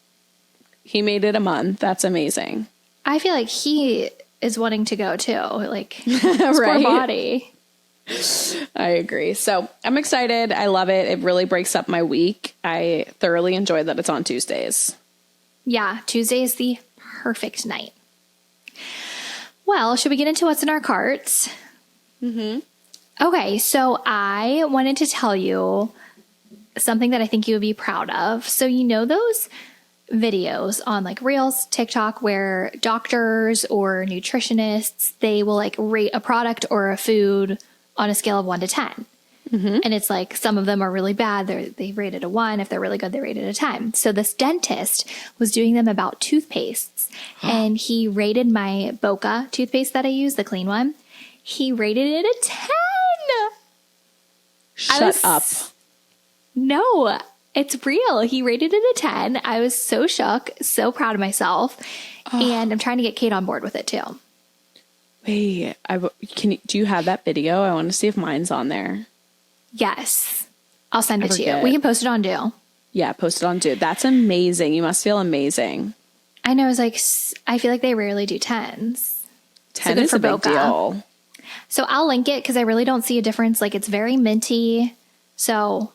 [SPEAKER 4] he made it a month. That's amazing.
[SPEAKER 3] I feel like he is wanting to go too. Like, his
[SPEAKER 4] right?
[SPEAKER 3] poor body.
[SPEAKER 4] I agree. So I'm excited. I love it. It really breaks up my week. I thoroughly enjoy that it's on Tuesdays.
[SPEAKER 3] Yeah, Tuesday is the perfect night. Well, should we get into what's in our carts?
[SPEAKER 4] Mm-hmm.
[SPEAKER 3] Okay, so I wanted to tell you something that I think you would be proud of. So you know those videos on like Reels, TikTok, where doctors or nutritionists, they will like rate a product or a food on a scale of 1 to 10. Mm-hmm. And it's like some of them are really bad. They rated a 1. If they're really good, they rated a 10. So this dentist was doing them about toothpastes and he rated my Boca toothpaste that I use, the clean one. He rated it a 10.
[SPEAKER 4] Shut up.
[SPEAKER 3] No, it's real. He rated it a 10. I was so shook, so proud of myself. And I'm trying to get Kate on board with it too.
[SPEAKER 4] Wait, do you have that video? I want to see if mine's on there.
[SPEAKER 3] Yes. I'll send it to you. We can post it on Do.
[SPEAKER 4] Yeah, post it on Do. That's amazing. You must feel amazing.
[SPEAKER 3] I know. It's like, I feel like they rarely do 10s.
[SPEAKER 4] 10 is a big deal.
[SPEAKER 3] So I'll link it because I really don't see a difference. Like it's very minty. So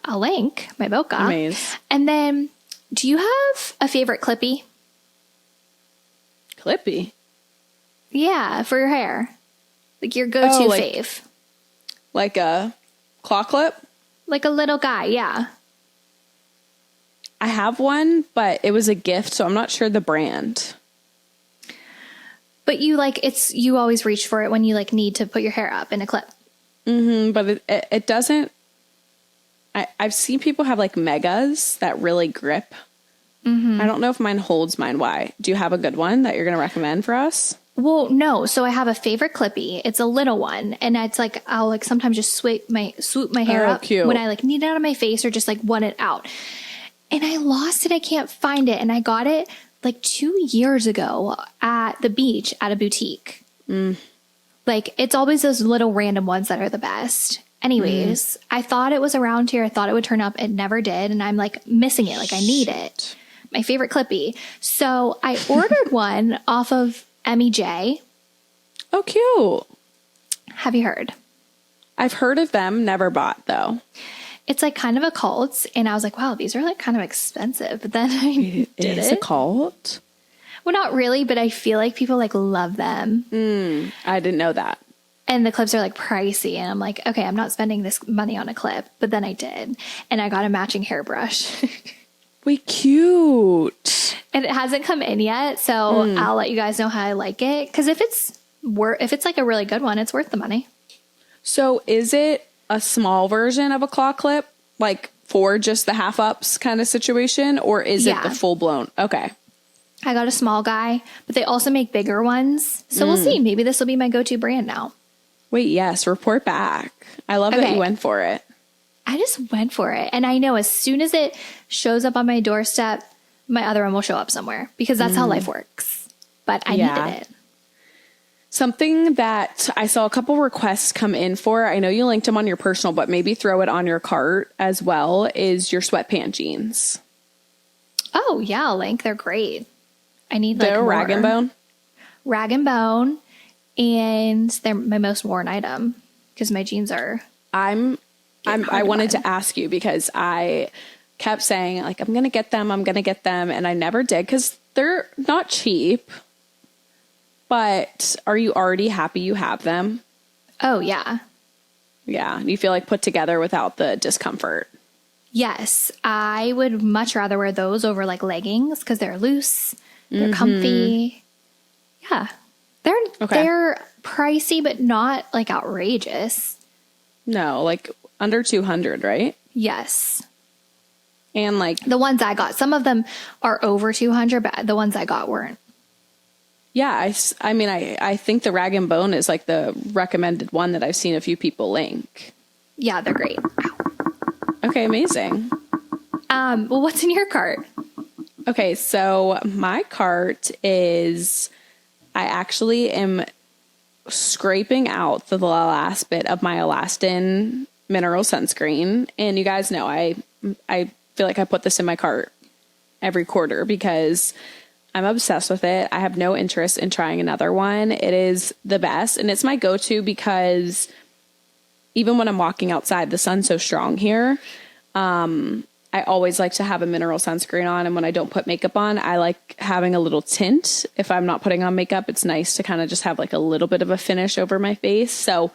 [SPEAKER 3] I'll link my Boca.
[SPEAKER 4] Amazing.
[SPEAKER 3] And then, do you have a favorite clippy?
[SPEAKER 4] Clippy?
[SPEAKER 3] Yeah, for your hair. Like your go-to fave.
[SPEAKER 4] Like a claw clip?
[SPEAKER 3] Like a little guy, yeah.
[SPEAKER 4] I have one, but it was a gift, so I'm not sure the brand.
[SPEAKER 3] But you always reach for it when you like need to put your hair up in a clip.
[SPEAKER 4] Mm-hmm, but it doesn't, I've seen people have like megas that really grip. I don't know if mine holds mine. Why? Do you have a good one that you're going to recommend for us?
[SPEAKER 3] Well, no. So I have a favorite clippy. It's a little one. And it's like, I'll like sometimes just swoop my hair up
[SPEAKER 4] cute.
[SPEAKER 3] when I like need it out of my face or just like want it out. And I lost it. I can't find it. And I got it like 2 years ago at the beach at a boutique. Like it's always those little random ones that are the best. Anyways, I thought it was around here. I thought it would turn up. It never did. And I'm like missing it. Like I need it. My favorite clippy. So I ordered one off of MEJ.
[SPEAKER 4] Oh, cute.
[SPEAKER 3] Have you heard?
[SPEAKER 4] I've heard of them, never bought though.
[SPEAKER 3] It's like kind of a cult. And I was like, wow, these are like kind of expensive. But then I did
[SPEAKER 4] It's
[SPEAKER 3] it.
[SPEAKER 4] a cult?
[SPEAKER 3] Well, not really, but I feel like people like love them.
[SPEAKER 4] I didn't know that.
[SPEAKER 3] And the clips are like pricey. And I'm like, okay, I'm not spending this money on a clip. But then I did. And I got a matching hairbrush.
[SPEAKER 4] Wait, cute.
[SPEAKER 3] And it hasn't come in yet. So I'll let you guys know how I like it. Because if it's like a really good one, it's worth the money.
[SPEAKER 4] So is it a small version of a claw clip? Like for just the half ups kind of situation? Or is it the full blown? Okay.
[SPEAKER 3] I got a small guy, but they also make bigger ones. So we'll see. Maybe this will be my go-to brand now.
[SPEAKER 4] Wait, yes. Report back. I love that you went for it.
[SPEAKER 3] I just went for it. And I know as soon as it shows up on my doorstep, my other one will show up somewhere because that's how life works. But I needed it.
[SPEAKER 4] Something that I saw a couple requests come in for, I know you linked them on your personal, but maybe throw it on your cart as well, is your sweatpant jeans.
[SPEAKER 3] Oh, yeah, I'll link. They're great. I need like
[SPEAKER 4] they're
[SPEAKER 3] more.
[SPEAKER 4] rag and bone?
[SPEAKER 3] Rag and bone. And they're my most worn item because my jeans are...
[SPEAKER 4] I wanted to ask you because I kept saying like, I'm going to get them. And I never did because they're not cheap, but are you already happy you have them?
[SPEAKER 3] Oh yeah.
[SPEAKER 4] Yeah. You feel like put together without the discomfort.
[SPEAKER 3] Yes. I would much rather wear those over like leggings because they're loose. They're comfy. Yeah. They're pricey, but not like outrageous.
[SPEAKER 4] No, like under 200, right?
[SPEAKER 3] Yes.
[SPEAKER 4] And like
[SPEAKER 3] the ones I got, some of them are over 200, but the ones I got weren't.
[SPEAKER 4] Yeah. I mean, I think the rag and bone is like the recommended one that I've seen a few people link.
[SPEAKER 3] Yeah, they're great.
[SPEAKER 4] Okay. Amazing.
[SPEAKER 3] Well, what's in your cart?
[SPEAKER 4] Okay. So my cart is, I actually am scraping out the last bit of my Elastin mineral sunscreen. And you guys know, I feel like I put this in my cart every quarter because I'm obsessed with it. I have no interest in trying another one. It is the best. And it's my go-to because even when I'm walking outside, the sun's so strong here. I always like to have a mineral sunscreen on. And when I don't put makeup on, I like having a little tint. If I'm not putting on makeup, it's nice to kind of just have like a little bit of a finish over my face. So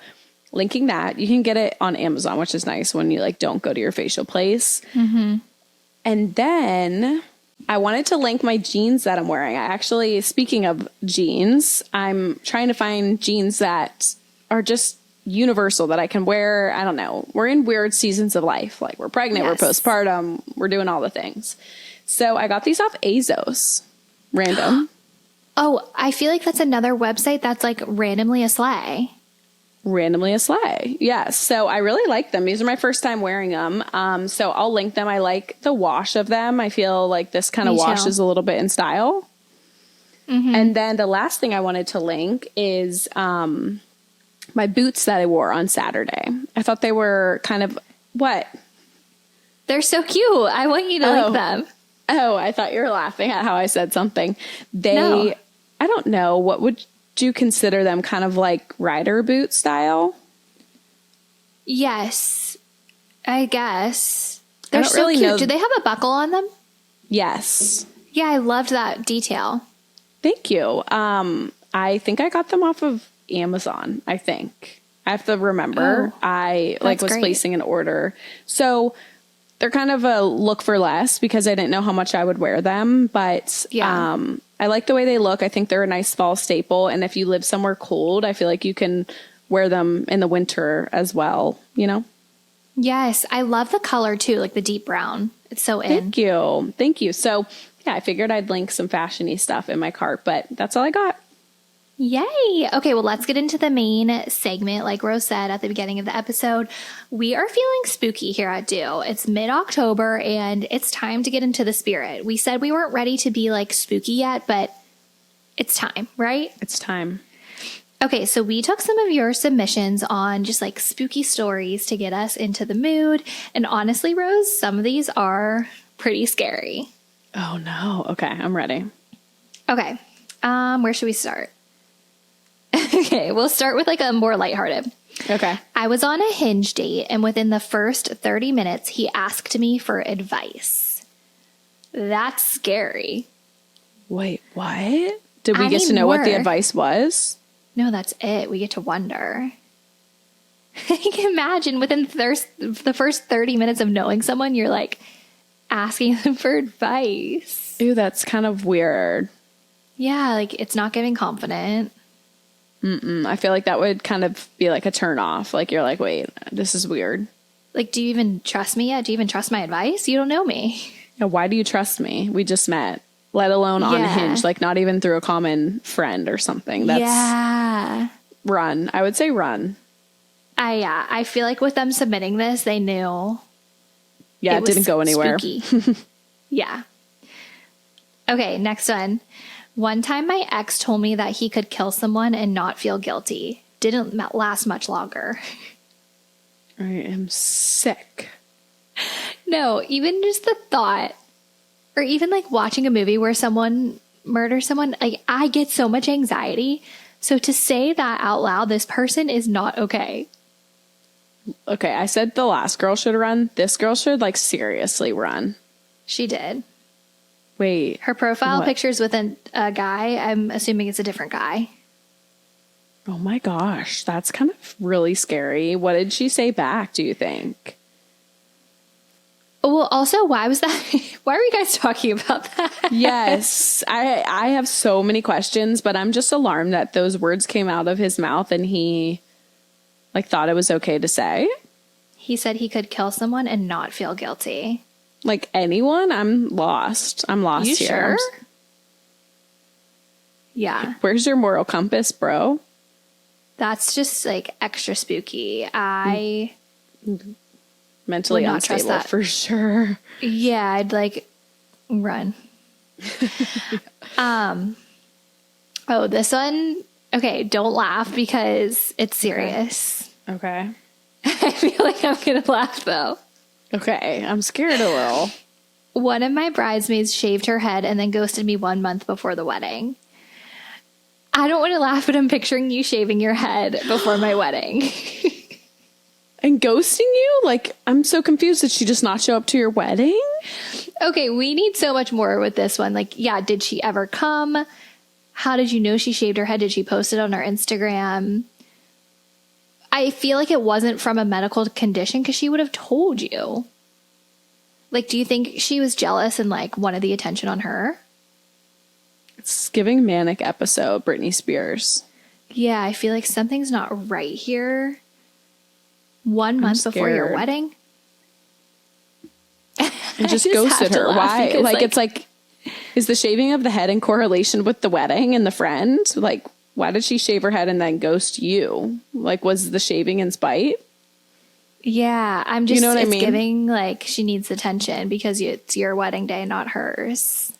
[SPEAKER 4] linking that, you can get it on Amazon, which is nice when you like don't go to your facial place. And then I wanted to link my jeans that I'm wearing. I actually, speaking of jeans, I'm trying to find jeans that are just universal that I can wear. I don't know. We're in weird seasons of life. Like we're pregnant, we're postpartum, we're doing all the things. So I got these off Azos. Random.
[SPEAKER 3] Oh, I feel like that's another website that's like randomly a sleigh.
[SPEAKER 4] Randomly a sleigh. Yes. So I really like them. These are my first time wearing them. So I'll link them. I like the wash of them. I feel like this kind of wash is a little bit in style. And then the last thing I wanted to link is my boots that I wore on Saturday. I thought they were kind of what?
[SPEAKER 3] They're so cute. I want you to link them.
[SPEAKER 4] Oh, I thought you were laughing at how I said something. I don't know. What would you consider them, kind of like rider boot style?
[SPEAKER 3] Yes, I guess. They're so
[SPEAKER 4] really
[SPEAKER 3] cute.
[SPEAKER 4] know.
[SPEAKER 3] Do they have a buckle on them?
[SPEAKER 4] Yes.
[SPEAKER 3] Yeah, I loved that detail.
[SPEAKER 4] Thank you. I think I got them off of Amazon, I think. I have to remember. I was placing an order. So they're kind of a look for less because I didn't know how much I would wear them. But I like the way they look. I think they're a nice fall staple. And if you live somewhere cold, I feel like you can wear them in the winter as well, you know?
[SPEAKER 3] Yes, I love the color too, like the deep brown. It's so in.
[SPEAKER 4] Thank you. Thank you. So, yeah, I figured I'd link some fashion-y stuff in my cart, but that's all I got.
[SPEAKER 3] Yay! Okay, well, let's get into the main segment. Like Rose said at the beginning of the episode, we are feeling spooky here at Do. It's mid-October, and it's time to get into the spirit. We said we weren't ready to be like spooky yet, but it's time, right?
[SPEAKER 4] It's time.
[SPEAKER 3] Okay, so we took some of your submissions on just like spooky stories to get us into the mood. And honestly, Rose, some of these are pretty scary.
[SPEAKER 4] Oh, no. Okay, I'm ready.
[SPEAKER 3] Okay, where should we start? Okay, we'll start with like a more lighthearted.
[SPEAKER 4] Okay.
[SPEAKER 3] I was on a Hinge date, and within the first 30 minutes, he asked me for advice. That's scary.
[SPEAKER 4] Wait, what? Did we
[SPEAKER 3] I
[SPEAKER 4] get
[SPEAKER 3] need
[SPEAKER 4] to know what the
[SPEAKER 3] more.
[SPEAKER 4] advice was?
[SPEAKER 3] No, that's it. We get to wonder. You can imagine within the first 30 minutes of knowing someone, you're like asking them for advice.
[SPEAKER 4] Ew, that's kind of weird.
[SPEAKER 3] Yeah, like it's not giving confident.
[SPEAKER 4] I feel like that would kind of be like a turn off. Like you're like, wait, this is weird.
[SPEAKER 3] Like, do you even trust me yet? Do you even trust my advice? You don't know me.
[SPEAKER 4] Now, why do you trust me? We just met, let alone on
[SPEAKER 3] Yeah.
[SPEAKER 4] Hinge, like not even through a common friend or something. That's
[SPEAKER 3] Yeah.
[SPEAKER 4] run. I would say run.
[SPEAKER 3] I feel like with them submitting this, they knew.
[SPEAKER 4] Yeah, it
[SPEAKER 3] was
[SPEAKER 4] didn't go anywhere.
[SPEAKER 3] Spooky. Yeah. Okay, next one. One time my ex told me that he could kill someone and not feel guilty. Didn't last much longer.
[SPEAKER 4] I am sick.
[SPEAKER 3] No, even just the thought, or even like watching a movie where someone murders someone, like I get so much anxiety. So to say that out loud, this person is not okay.
[SPEAKER 4] Okay, I said the last girl should run. This girl should like seriously run.
[SPEAKER 3] She did.
[SPEAKER 4] Wait.
[SPEAKER 3] Her profile
[SPEAKER 4] What?
[SPEAKER 3] picture's with a guy. I'm assuming it's a different guy.
[SPEAKER 4] Oh my gosh, that's kind of really scary. What did she say back, do you think?
[SPEAKER 3] Well, also, why was that? Why are you guys talking about that?
[SPEAKER 4] Yes, I have so many questions, but I'm just alarmed that those words came out of his mouth and he like thought it was okay to say.
[SPEAKER 3] He said he could kill someone and not feel guilty.
[SPEAKER 4] Like anyone? I'm lost. I'm lost
[SPEAKER 3] You
[SPEAKER 4] here.
[SPEAKER 3] sure? Yeah,
[SPEAKER 4] Where's your moral compass, bro?
[SPEAKER 3] that's just like extra spooky.
[SPEAKER 4] Mentally
[SPEAKER 3] Would not trust
[SPEAKER 4] unstable
[SPEAKER 3] that.
[SPEAKER 4] for sure.
[SPEAKER 3] Yeah, I'd like run. Oh, this one. Okay, don't laugh because it's serious.
[SPEAKER 4] Okay.
[SPEAKER 3] I feel like I'm gonna laugh though.
[SPEAKER 4] Okay, I'm scared a little.
[SPEAKER 3] One of my bridesmaids shaved her head and then ghosted me 1 month before the wedding. I don't want to laugh, but I'm picturing you shaving your head before my wedding.
[SPEAKER 4] And ghosting you? Like, I'm so confused. Did she just not show up to your wedding?
[SPEAKER 3] Okay, we need so much more with this one. Like, yeah, did she ever come? How did you know she shaved her head? Did she post it on her Instagram? I feel like it wasn't from a medical condition because she would have told you. Like, do you think she was jealous and like wanted the attention on her?
[SPEAKER 4] It's giving manic episode, Britney Spears.
[SPEAKER 3] Yeah, I feel like something's not right here. 1 month before your
[SPEAKER 4] scared.
[SPEAKER 3] wedding?
[SPEAKER 4] And just
[SPEAKER 3] I just have
[SPEAKER 4] ghosted
[SPEAKER 3] to
[SPEAKER 4] her.
[SPEAKER 3] laugh
[SPEAKER 4] Why?
[SPEAKER 3] because,
[SPEAKER 4] Like, it's like, is the shaving of the head in correlation with the wedding and the friend? Like, why did she shave her head and then ghost you? Like, was the shaving in spite?
[SPEAKER 3] Yeah, I'm just,
[SPEAKER 4] You know what I
[SPEAKER 3] it's
[SPEAKER 4] mean?
[SPEAKER 3] giving like she needs attention because it's your wedding day, not hers.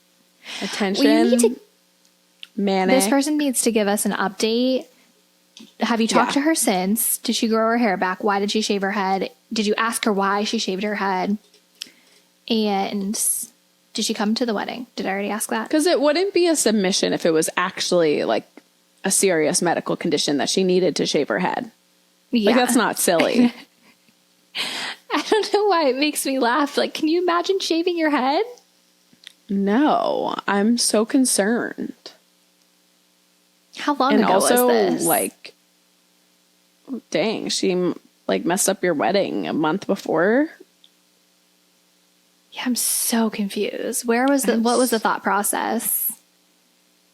[SPEAKER 4] Attention.
[SPEAKER 3] Well, you need to,
[SPEAKER 4] manic.
[SPEAKER 3] this person needs to give us an update. Have you talked
[SPEAKER 4] Yeah.
[SPEAKER 3] to her since? Did she grow her hair back? Why did she shave her head? Did you ask her why she shaved her head? And did she come to the wedding? Did I already ask that?
[SPEAKER 4] Because it wouldn't be a submission if it was actually like a serious medical condition that she needed to shave her head.
[SPEAKER 3] Yeah.
[SPEAKER 4] Like, that's not silly.
[SPEAKER 3] I don't know why it makes me laugh. Like, can you imagine shaving your head?
[SPEAKER 4] No, I'm so concerned.
[SPEAKER 3] How long
[SPEAKER 4] And
[SPEAKER 3] ago
[SPEAKER 4] also,
[SPEAKER 3] was this?
[SPEAKER 4] like, dang, she like messed up your wedding a month before.
[SPEAKER 3] Yeah, I'm so confused. What was the thought process?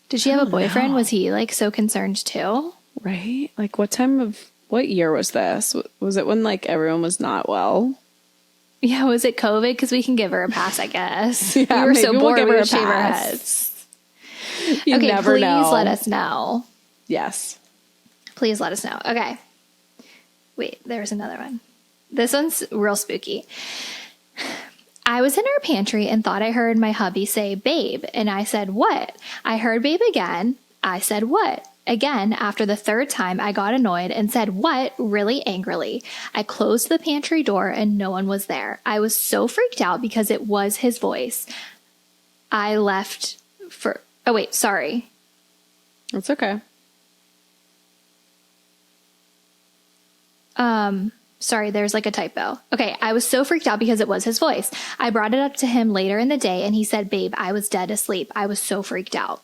[SPEAKER 3] Did she have a boyfriend?
[SPEAKER 4] know.
[SPEAKER 3] Was he like so concerned too?
[SPEAKER 4] Right? Like, what time of What year was this? Was it when like everyone was not well?
[SPEAKER 3] Yeah, was it COVID? Because we can give her a pass, I guess.
[SPEAKER 4] Yeah,
[SPEAKER 3] we were so
[SPEAKER 4] maybe
[SPEAKER 3] bored
[SPEAKER 4] we'll give
[SPEAKER 3] we
[SPEAKER 4] her
[SPEAKER 3] would
[SPEAKER 4] a
[SPEAKER 3] shave our
[SPEAKER 4] pass.
[SPEAKER 3] heads.
[SPEAKER 4] You
[SPEAKER 3] Okay,
[SPEAKER 4] never
[SPEAKER 3] please
[SPEAKER 4] know.
[SPEAKER 3] let us know.
[SPEAKER 4] Yes.
[SPEAKER 3] Please let us know. Okay. Wait, there's another one. This one's real spooky. I was in our pantry and thought I heard my hubby say, babe. And I said, what? I heard babe again. I said, what? Again, after the third time, I got annoyed and said, what? Really angrily. I closed the pantry door and no one was there. I was so freaked out because it was his voice. I left for... Oh, wait, sorry.
[SPEAKER 4] It's okay.
[SPEAKER 3] Sorry, there's like a typo. Okay, I was so freaked out because it was his voice. I brought it up to him later in the day and he said, babe, I was dead asleep. I was so freaked out.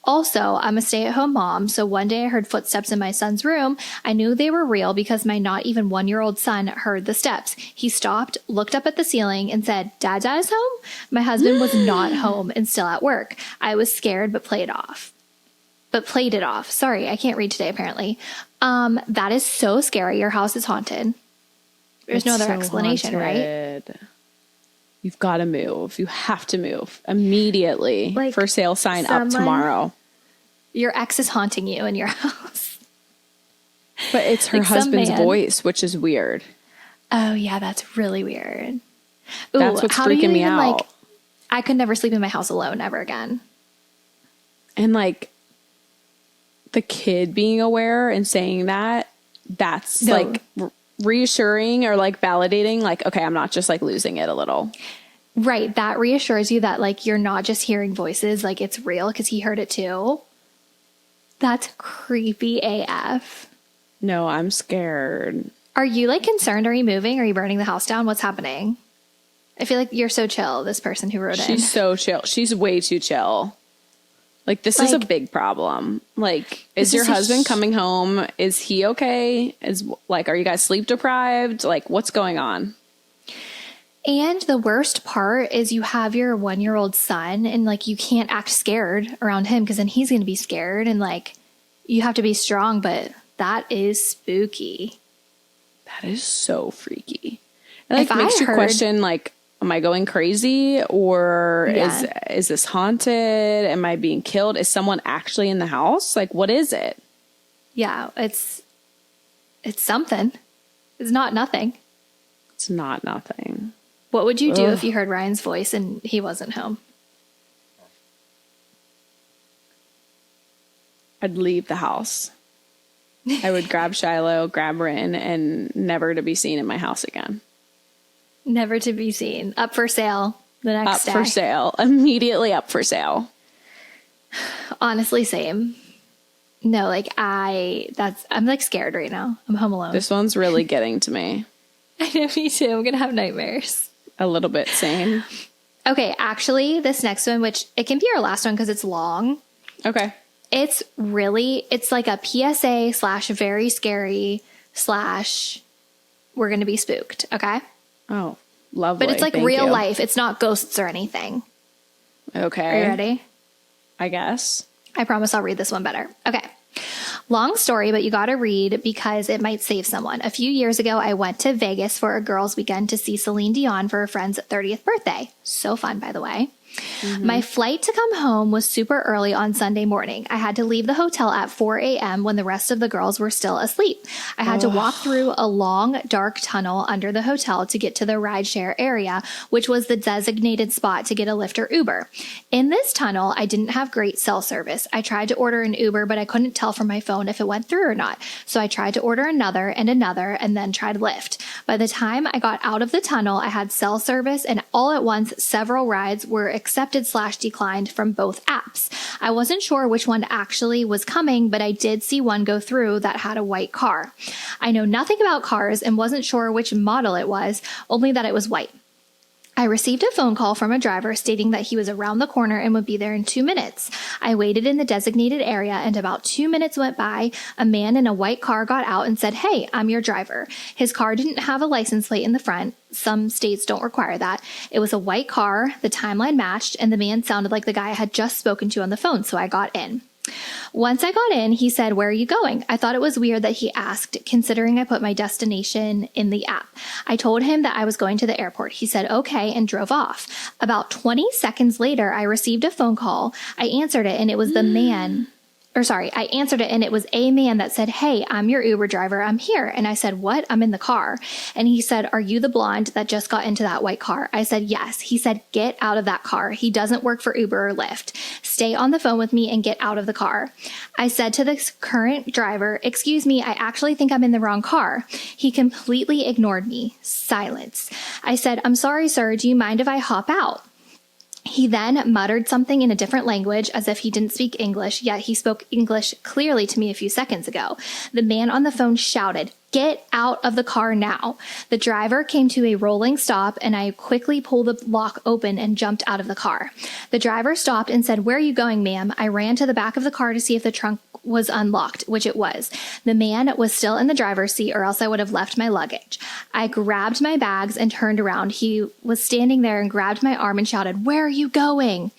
[SPEAKER 3] Also, I'm a stay-at-home mom, so one day I heard footsteps in my son's room. I knew they were real because my not even 1-year-old son heard the steps. He stopped, looked up at the ceiling, and said, Dad is home? My husband was not home and still at work. I was scared but played it off. Sorry, I can't read today apparently. That is so scary. Your house is haunted. There's no other explanation, right?
[SPEAKER 4] You've got to move. You have to move immediately.
[SPEAKER 3] Like,
[SPEAKER 4] for sale sign up tomorrow.
[SPEAKER 3] Your ex is haunting you in your house.
[SPEAKER 4] But it's her
[SPEAKER 3] Like some
[SPEAKER 4] husband's
[SPEAKER 3] man.
[SPEAKER 4] voice, which is weird.
[SPEAKER 3] Oh, yeah, that's really weird. Ooh,
[SPEAKER 4] That's what's
[SPEAKER 3] how do you
[SPEAKER 4] freaking me
[SPEAKER 3] even,
[SPEAKER 4] out.
[SPEAKER 3] Like, I could never sleep in my house alone ever again.
[SPEAKER 4] And like the kid being aware and saying that's
[SPEAKER 3] No.
[SPEAKER 4] like reassuring or like validating, like, okay, I'm not just like losing it a little.
[SPEAKER 3] Right. That reassures you that like you're not just hearing voices, like it's real because he heard it too. That's creepy AF.
[SPEAKER 4] No, I'm scared.
[SPEAKER 3] Are you like concerned? Are you moving? Are you burning the house down? What's happening? I feel like you're so chill, this person who wrote in.
[SPEAKER 4] She's so chill. She's way too chill. Like, this is a
[SPEAKER 3] Like,
[SPEAKER 4] big problem. Like, is
[SPEAKER 3] this
[SPEAKER 4] your
[SPEAKER 3] is a
[SPEAKER 4] husband coming home? Is he okay? Are you guys sleep deprived? Like, what's going on?
[SPEAKER 3] And the worst part is you have your 1-year-old son and like you can't act scared around him because then he's going to be scared and like you have to be strong, but that is spooky.
[SPEAKER 4] That is so freaky. It like
[SPEAKER 3] If
[SPEAKER 4] makes
[SPEAKER 3] I
[SPEAKER 4] you
[SPEAKER 3] heard-
[SPEAKER 4] question, like, am I going crazy or
[SPEAKER 3] Yeah.
[SPEAKER 4] is this haunted? Am I being killed? Is someone actually in the house? Like, what is it?
[SPEAKER 3] Yeah, it's something. It's not nothing.
[SPEAKER 4] It's not nothing.
[SPEAKER 3] What would you do
[SPEAKER 4] Ugh.
[SPEAKER 3] if you heard Ryan's voice and he wasn't home?
[SPEAKER 4] I'd leave the house. I would grab Shiloh, grab Rin, and never to be seen in my house again.
[SPEAKER 3] Never to be seen. Up for sale the
[SPEAKER 4] Up
[SPEAKER 3] next day.
[SPEAKER 4] for sale. Immediately up for sale.
[SPEAKER 3] Honestly, same. No, like I'm like scared right now. I'm home alone.
[SPEAKER 4] This one's really getting to me.
[SPEAKER 3] I know, me too. I'm going to have nightmares.
[SPEAKER 4] A little bit same.
[SPEAKER 3] Okay, actually, this next one, which it can be our last one because it's long.
[SPEAKER 4] Okay.
[SPEAKER 3] It's like a PSA / very scary / we're going to be spooked. Okay.
[SPEAKER 4] Oh, lovely.
[SPEAKER 3] But it's like
[SPEAKER 4] Thank
[SPEAKER 3] real
[SPEAKER 4] you.
[SPEAKER 3] life. It's not ghosts or anything.
[SPEAKER 4] Okay.
[SPEAKER 3] Are you ready?
[SPEAKER 4] I guess.
[SPEAKER 3] I promise I'll read this one better. Okay. Long story, but you got to read because it might save someone. A few years ago, I went to Vegas for a girls' weekend to see Celine Dion for a friend's 30th birthday. So fun, by the way. My flight to come home was super early on Sunday morning. I had to leave the hotel at 4 a.m. when the rest of the girls were still asleep. I had to walk through a long, dark tunnel under the hotel to get to the rideshare area, which was the designated spot to get a Lyft or Uber. In this tunnel, I didn't have great cell service. I tried to order an Uber, but I couldn't tell from my phone if it went through or not. So I tried to order another, and then tried Lyft. By the time I got out of the tunnel, I had cell service, and all at once, several rides were accepted / declined from both apps. I wasn't sure which one actually was coming, but I did see one go through that had a white car. I know nothing about cars and wasn't sure which model it was, only that it was white. I received a phone call from a driver stating that he was around the corner and would be there in 2 minutes. I waited in the designated area, and about 2 minutes went by. A man in a white car got out and said, "Hey, I'm your driver." His car didn't have a license plate in the front. Some states don't require that. It was a white car, the timeline matched, and the man sounded like the guy I had just spoken to on the phone, so I got in. Once I got in, he said, "Where are you going?" I thought it was weird that he asked, considering I put my destination in the app. I told him that I was going to the airport. He said, "Okay," and drove off. About 20 seconds later, I received a phone call. I answered it, and it was I answered it and it was a man that said, "Hey, I'm your Uber driver. I'm here." And I said, "What? I'm in the car." And he said, "Are you the blonde that just got into that white car?" I said, "Yes." He said, "Get out of that car. He doesn't work for Uber or Lyft. Stay on the phone with me and get out of the car." I said to the current driver, "Excuse me, I actually think I'm in the wrong car." He completely ignored me. Silence. I said, "I'm sorry, sir. Do you mind if I hop out?" He then muttered something in a different language as if he didn't speak English, yet he spoke English clearly to me a few seconds ago. The man on the phone shouted, "Get out of the car now." The driver came to a rolling stop and I quickly pulled the lock open and jumped out of the car. The driver stopped and said, "Where are you going, ma'am?" I ran to the back of the car to see if the trunk was unlocked, which it was. The man was still in the driver's seat or else I would have left my luggage. I grabbed my bags and turned around. He was standing there and grabbed my arm and shouted, "Where are you going?"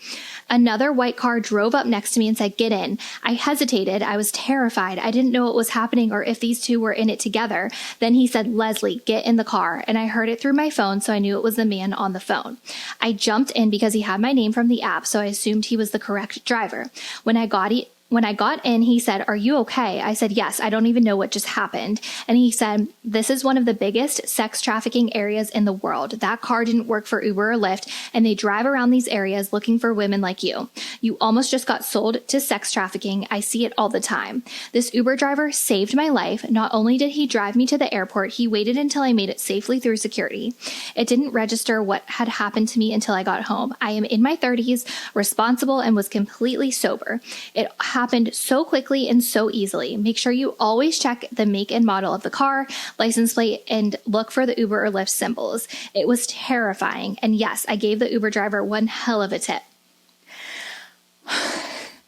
[SPEAKER 3] Another white car drove up next to me and said, "Get in." I hesitated. I was terrified. I didn't know what was happening or if these two were in it together. Then he said, "Leslie, get in the car." And I heard it through my phone, so I knew it was the man on the phone. I jumped in because he had my name from the app, so I assumed he was the correct driver. When I got in, he said, "Are you okay?" I said, "Yes, I don't even know what just happened." And he said, "This is one of the biggest sex trafficking areas in the world. That car didn't work for Uber or Lyft, and they drive around these areas looking for women like you. You almost just got sold to sex trafficking. I see it all the time." This Uber driver saved my life. Not only did he drive me to the airport, he waited until I made it safely through security. It didn't register what had happened to me until I got home. I am in my 30s, responsible, and was completely sober. It happened so quickly and so easily. Make sure you always check the make and model of the car, license plate, and look for the Uber or Lyft symbols. It was terrifying. And yes, I gave the Uber driver one hell of a tip.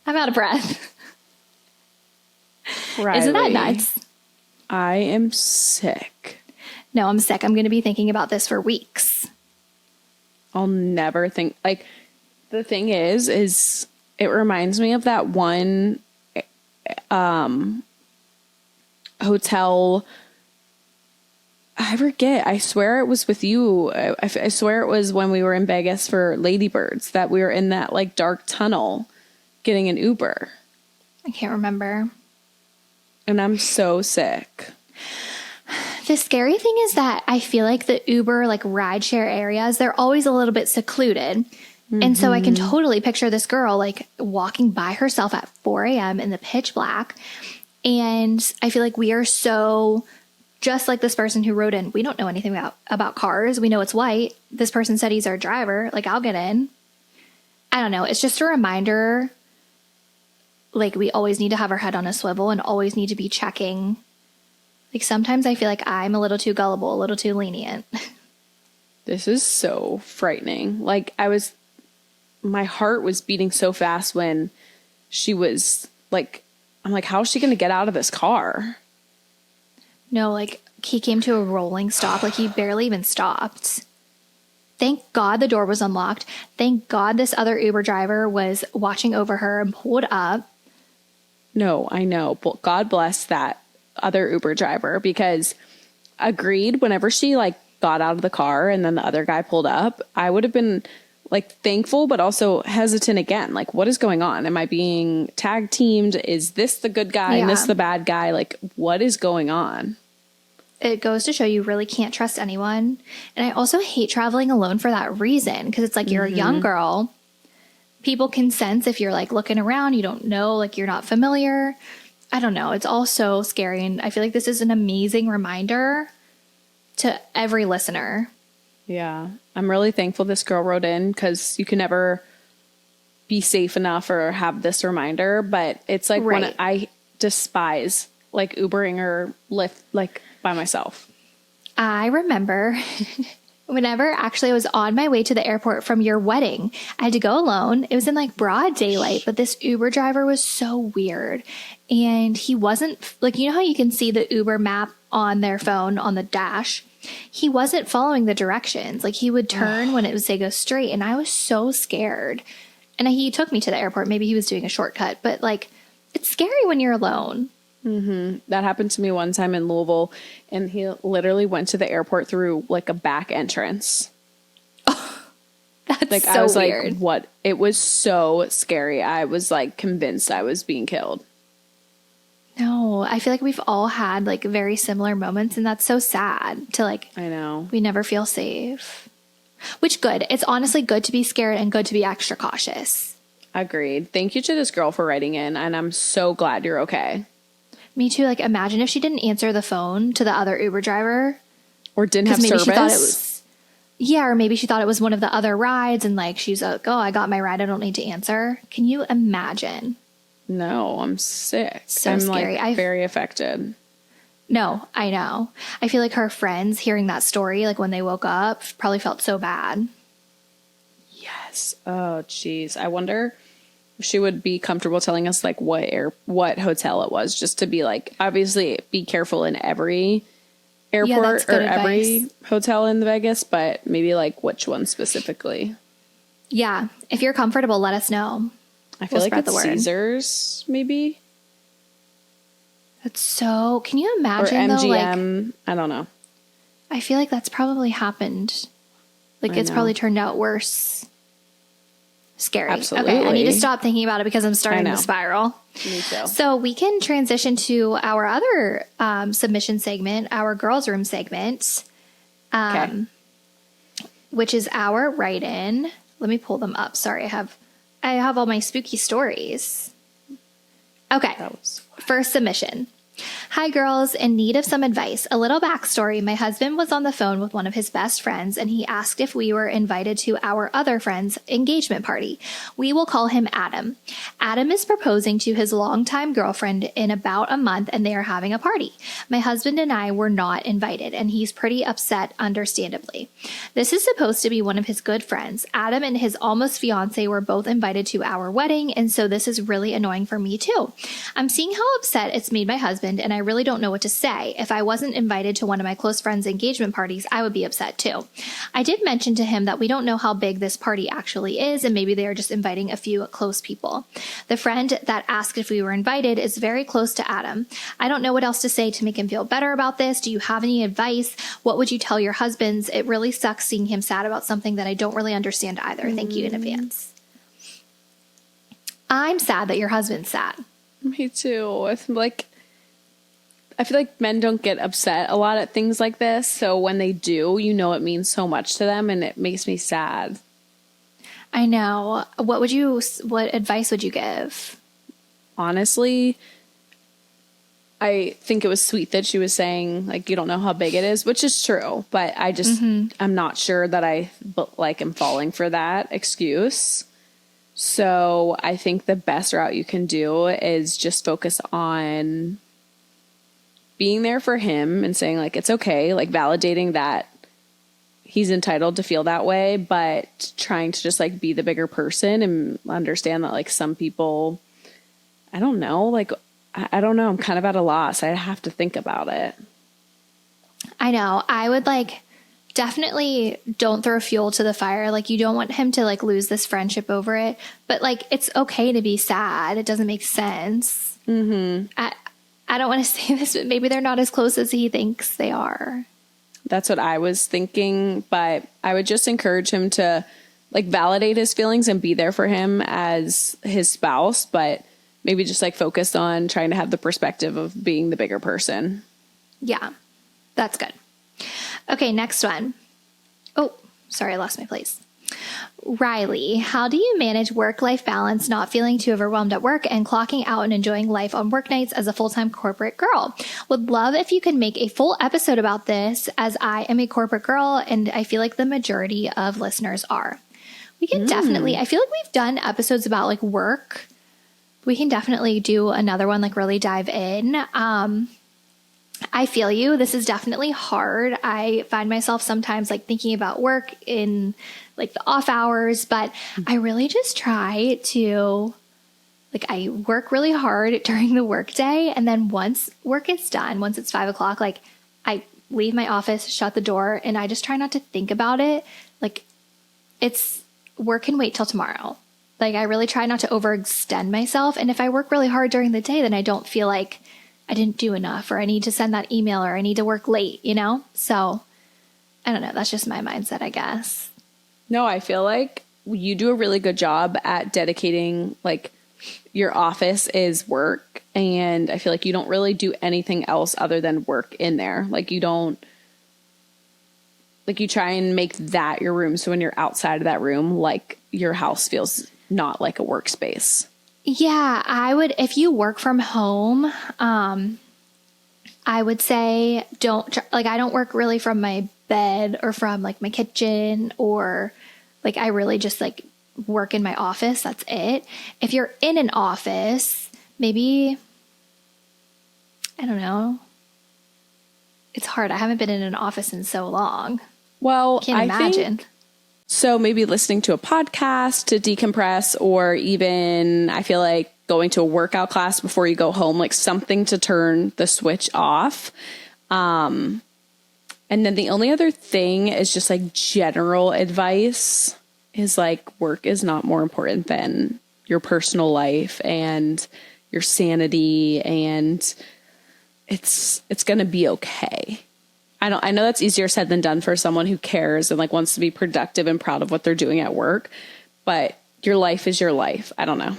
[SPEAKER 3] I'm out of breath.
[SPEAKER 4] Riley,
[SPEAKER 3] isn't that nuts?
[SPEAKER 4] I am sick.
[SPEAKER 3] No, I'm sick. I'm going to be thinking about this for weeks.
[SPEAKER 4] I'll never think, like, the thing is it reminds me of that one hotel. I forget. I swear it was with you. I swear it was when we were in Vegas for Ladybirds that we were in that like dark tunnel getting an Uber.
[SPEAKER 3] I can't remember.
[SPEAKER 4] And I'm so sick.
[SPEAKER 3] The scary thing is that I feel like the Uber, like rideshare areas, they're always a little bit secluded. Mm-hmm. And so I can totally picture this girl like walking by herself at 4 a.m. in the pitch black. And I feel like we are so, just like this person who wrote in, we don't know anything about cars. We know it's white. This person said he's our driver. Like, I'll get in. I don't know. It's just a reminder. Like, we always need to have our head on a swivel and always need to be checking. Like, sometimes I feel like I'm a little too gullible, a little too lenient.
[SPEAKER 4] This is so frightening. Like, my heart was beating so fast when she was like, I'm like, how is she going to get out of this car?
[SPEAKER 3] No, like, he came to a rolling stop. Like, he barely even stopped. Thank God the door was unlocked. Thank God this other Uber driver was watching over her and pulled up.
[SPEAKER 4] No, I know. But God bless that other Uber driver, because agreed, whenever she like got out of the car and then the other guy pulled up, I would have been like thankful, but also hesitant again. Like, what is going on? Am I being tag teamed? Is this the good guy and this the bad guy? Like, what is going on?
[SPEAKER 3] It goes to show you really can't trust anyone. And I also hate traveling alone for that reason, because it's like you're a young girl. People can sense if you're like looking around, you don't know, like you're not familiar. I don't know. It's all so scary. And I feel like this is an amazing reminder to every listener.
[SPEAKER 4] Yeah. I'm really thankful this girl wrote in, because you can never be safe enough or have this reminder. But it's like when I despise like Ubering or Lyft, like by myself.
[SPEAKER 3] I remember whenever actually I was on my way to the airport from your wedding, I had to go alone. It was in like broad daylight, but this Uber driver was so weird. And he wasn't like, you know how you can see the Uber map on their phone on the dash? He wasn't following the directions. Like, he would turn when it would say go straight. And I was so scared. And he took me to the airport. Maybe he was doing a shortcut, but like, It's scary when you're alone.
[SPEAKER 4] That happened to me one time in Louisville, and he literally went to the airport through like a back entrance.
[SPEAKER 3] That's
[SPEAKER 4] Like,
[SPEAKER 3] so
[SPEAKER 4] I was
[SPEAKER 3] weird.
[SPEAKER 4] like, what? It was so scary. I was like convinced I was being killed.
[SPEAKER 3] No, I feel like we've all had like very similar moments, and that's so sad to like,
[SPEAKER 4] I know.
[SPEAKER 3] we never feel safe. Which good. It's honestly good to be scared and good to be extra cautious.
[SPEAKER 4] Agreed. Thank you to this girl for writing in, and I'm so glad you're okay.
[SPEAKER 3] Me too. Like, imagine if she didn't answer the phone to the other Uber driver.
[SPEAKER 4] Or didn't have
[SPEAKER 3] Maybe
[SPEAKER 4] service.
[SPEAKER 3] she thought it was, yeah, or maybe she thought it was one of the other rides, and like she's like, oh, I got my ride, I don't need to answer. Can you imagine?
[SPEAKER 4] No, I'm sick.
[SPEAKER 3] So
[SPEAKER 4] I'm
[SPEAKER 3] scary.
[SPEAKER 4] like very affected.
[SPEAKER 3] No, I know. I feel like her friends hearing that story, like when they woke up, probably felt so bad.
[SPEAKER 4] Yes. Oh, geez. I wonder if she would be comfortable telling us like what hotel it was, just to be like, obviously be careful in every airport or every hotel in Vegas, but maybe like which one specifically.
[SPEAKER 3] Yeah. If you're comfortable, let us know.
[SPEAKER 4] I feel
[SPEAKER 3] We'll
[SPEAKER 4] like
[SPEAKER 3] spread
[SPEAKER 4] it's
[SPEAKER 3] the word.
[SPEAKER 4] Caesars, maybe,
[SPEAKER 3] That's so, can you
[SPEAKER 4] or
[SPEAKER 3] imagine though, like,
[SPEAKER 4] MGM. I don't know.
[SPEAKER 3] I feel like that's probably happened. Like,
[SPEAKER 4] I
[SPEAKER 3] it's
[SPEAKER 4] know.
[SPEAKER 3] probably turned out worse. Scary.
[SPEAKER 4] Absolutely.
[SPEAKER 3] Okay, I need to stop thinking about it because I'm starting
[SPEAKER 4] know.
[SPEAKER 3] to spiral.
[SPEAKER 4] Me too.
[SPEAKER 3] So we can transition to our other submission segment, our girls' room segment,
[SPEAKER 4] Okay.
[SPEAKER 3] which is our write-in. Let me pull them up. Sorry, I have all my spooky stories. Okay.
[SPEAKER 4] That was
[SPEAKER 3] First submission. Hi, girls. In need of some advice. A little backstory. My husband was on the phone with one of his best friends, and he asked if we were invited to our other friend's engagement party. We will call him Adam. Adam is proposing to his longtime girlfriend in about a month, and they are having a party. My husband and I were not invited, and he's pretty upset, understandably. This is supposed to be one of his good friends. Adam and his almost fiance were both invited to our wedding, and so this is really annoying for me, too. I'm seeing how upset it's made my husband, and I really don't know what to say. If I wasn't invited to one of my close friends' engagement parties, I would be upset too. I did mention to him that we don't know how big this party actually is, and maybe they are just inviting a few close people. The friend that asked if we were invited is very close to Adam. I don't know what else to say to make him feel better about this. Do you have any advice? What would you tell your husbands? It really sucks seeing him sad about something that I don't really understand either. Thank you in advance. I'm sad that your husband's sad.
[SPEAKER 4] Me too. It's like, I feel like men don't get upset a lot at things like this. So when they do, you know, it means so much to them, and it makes me sad.
[SPEAKER 3] I know. What advice would you give?
[SPEAKER 4] Honestly, I think it was sweet that she was saying like, you don't know how big it is, which is true, but I just, I'm not sure that I am falling for that excuse. So I think the best route you can do is just focus on being there for him and saying like, it's okay, like validating that he's entitled to feel that way, but trying to just like be the bigger person and understand that like some people, I don't know, like, I don't know. I'm kind of at a loss. I have to think about it.
[SPEAKER 3] I know. I would like definitely don't throw fuel to the fire. Like, you don't want him to like lose this friendship over it, but like, it's okay to be sad. It doesn't make sense. I don't want to say this, but maybe they're not as close as he thinks they are.
[SPEAKER 4] That's what I was thinking, but I would just encourage him to like validate his feelings and be there for him as his spouse, but maybe just like focus on trying to have the perspective of being the bigger person.
[SPEAKER 3] Yeah, that's good. Okay, next one. Oh, sorry, I lost my place. Riley, how do you manage work-life balance, not feeling too overwhelmed at work and clocking out and enjoying life on work nights as a full-time corporate girl? Would love if you could make a full episode about this, as I am a corporate girl and I feel like the majority of listeners are. We can definitely, I feel like we've done episodes about like work. We can definitely do another one, like really dive in. I feel you. This is definitely hard. I find myself sometimes like thinking about work in like the off hours, but I really just try to like, I work really hard during the work day. And then once work is done, once it's 5 o'clock, like I leave my office, shut the door, and I just try not to think about it. Like, it's work can wait till tomorrow. Like, I really try not to overextend myself. And if I work really hard during the day, then I don't feel like I didn't do enough, or I need to send that email, or I need to work late, you know? So I don't know. That's just my mindset, I guess.
[SPEAKER 4] No, I feel like you do a really good job at dedicating, like, your office is work. And I feel like you don't really do anything else other than work in there. Like, you don't, like, you try and make that your room. So when you're outside of that room, like, your house feels not like a workspace.
[SPEAKER 3] Yeah, I would, if you work from home, I would say I don't work really from my bed or from like my kitchen, or like, I really just like work in my office. That's it. If you're in an office, maybe, I don't know. It's hard. I haven't been in an office in so long.
[SPEAKER 4] Well,
[SPEAKER 3] Can't imagine.
[SPEAKER 4] So maybe listening to a podcast to decompress, or even I feel like going to a workout class before you go home, like something to turn the switch off. And then the only other thing is just like general advice is like, work is not more important than your personal life and your sanity, and it's going to be okay. I know that's easier said than done for someone who cares and like wants to be productive and proud of what they're doing at work, but your life is your life. I don't know.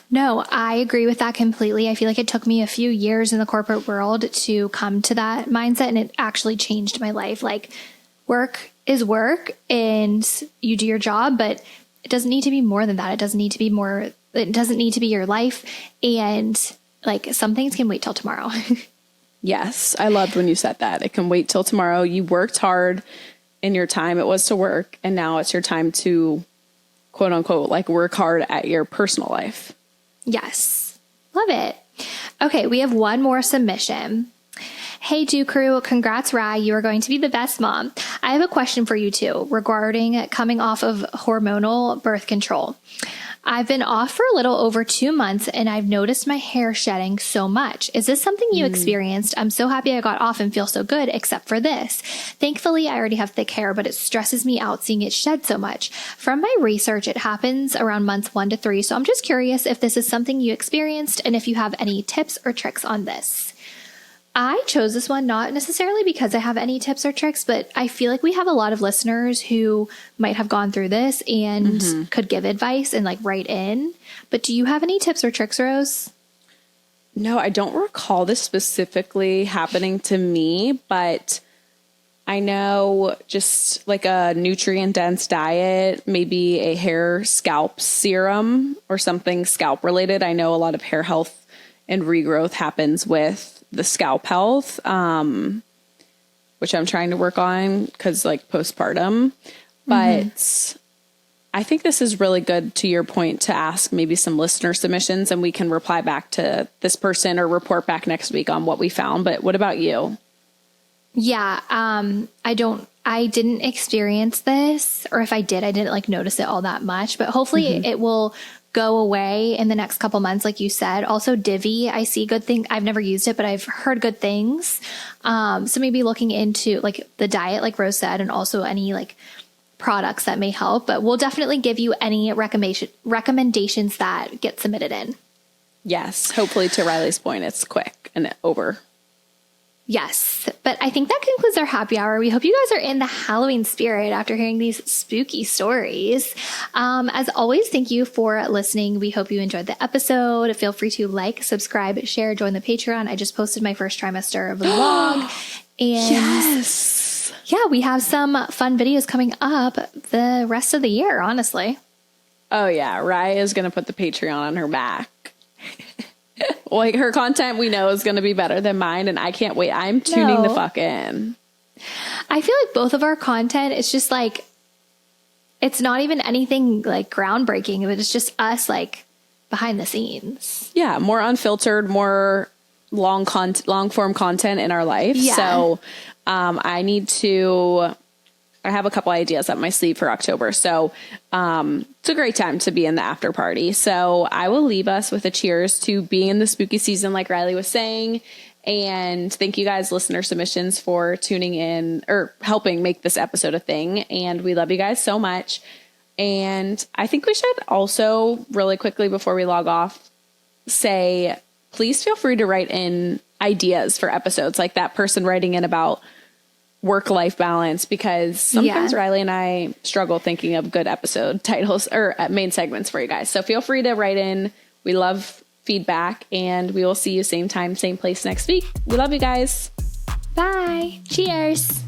[SPEAKER 3] No, I agree with that completely. I feel like it took me a few years in the corporate world to come to that mindset, and it actually changed my life. Like, work is work and you do your job, but it doesn't need to be more than that. It doesn't need to be your life. And like, some things can wait till tomorrow.
[SPEAKER 4] Yes, I loved when you said that. It can wait till tomorrow. You worked hard in your time. It was to work, and now it's your time to, quote unquote, like, work hard at your personal life.
[SPEAKER 3] Yes. Love it. Okay, we have one more submission. Hey, Do Crew, congrats, Rye. You are going to be the best mom. I have a question for you too regarding coming off of hormonal birth control. I've been off for a little over 2 months, and I've noticed my hair shedding so much. Is this something you experienced? I'm so happy I got off and feel so good, except for this. Thankfully, I already have thick hair, but it stresses me out seeing it shed so much. From my research, it happens around months 1 to 3. So I'm just curious if this is something you experienced and if you have any tips or tricks on this. I chose this one not necessarily because I have any tips or tricks, but I feel like we have a lot of listeners who might have gone through this and could give advice and like write in. But do you have any tips or tricks, Rose?
[SPEAKER 4] No, I don't recall this specifically happening to me, but I know just like a nutrient dense diet, maybe a hair scalp serum or something scalp related. I know a lot of hair health and regrowth happens with the scalp health, which I'm trying to work on because like postpartum, but I think this is really good, to your point, to ask maybe some listener submissions, and we can reply back to this person or report back next week on what we found. But what about you?
[SPEAKER 3] Yeah. I didn't experience this, or if I did, I didn't like notice it all that much, but hopefully it will go away in the next couple months, like you said. Also, Divi, I see good things. I've never used it, but I've heard good things. So maybe looking into like the diet, like Rose said, and also any like products that may help. But we'll definitely give you any recommendations that get submitted in.
[SPEAKER 4] Yes. Hopefully, to Riley's point, it's quick and over.
[SPEAKER 3] Yes, but I think that concludes our happy hour. We hope you guys are in the Halloween spirit after hearing these spooky stories. As always, thank you for listening. We hope you enjoyed the episode. Feel free to like, subscribe, share, join the Patreon. I just posted my first trimester vlog. And
[SPEAKER 4] yes.
[SPEAKER 3] Yeah, we have some fun videos coming up the rest of the year, honestly.
[SPEAKER 4] Oh, yeah. Raya is going to put the Patreon on her back. Like, her content we know is going to be better than mine, and I can't wait. I'm tuning the fuck in.
[SPEAKER 3] I feel like both of our content is just like, it's not even anything like groundbreaking, but it's just us like behind the scenes.
[SPEAKER 4] Yeah, more unfiltered, more long form content in our life.
[SPEAKER 3] Yeah.
[SPEAKER 4] So I have a couple ideas up my sleeve for October. So it's a great time to be in the after party. So I will leave us with a cheers to being in the spooky season, like Riley was saying. And thank you guys, listener submissions, for tuning in or helping make this episode a thing. And we love you guys so much. And I think we should also, really quickly before we log off, say, please feel free to write in ideas for episodes, like that person writing in about work-life balance, because sometimes Riley and I struggle thinking of good episode titles or main segments for you guys. So feel free to write in. We love feedback, and we will see you same time, same place next week. We love you guys.
[SPEAKER 3] Bye. Cheers.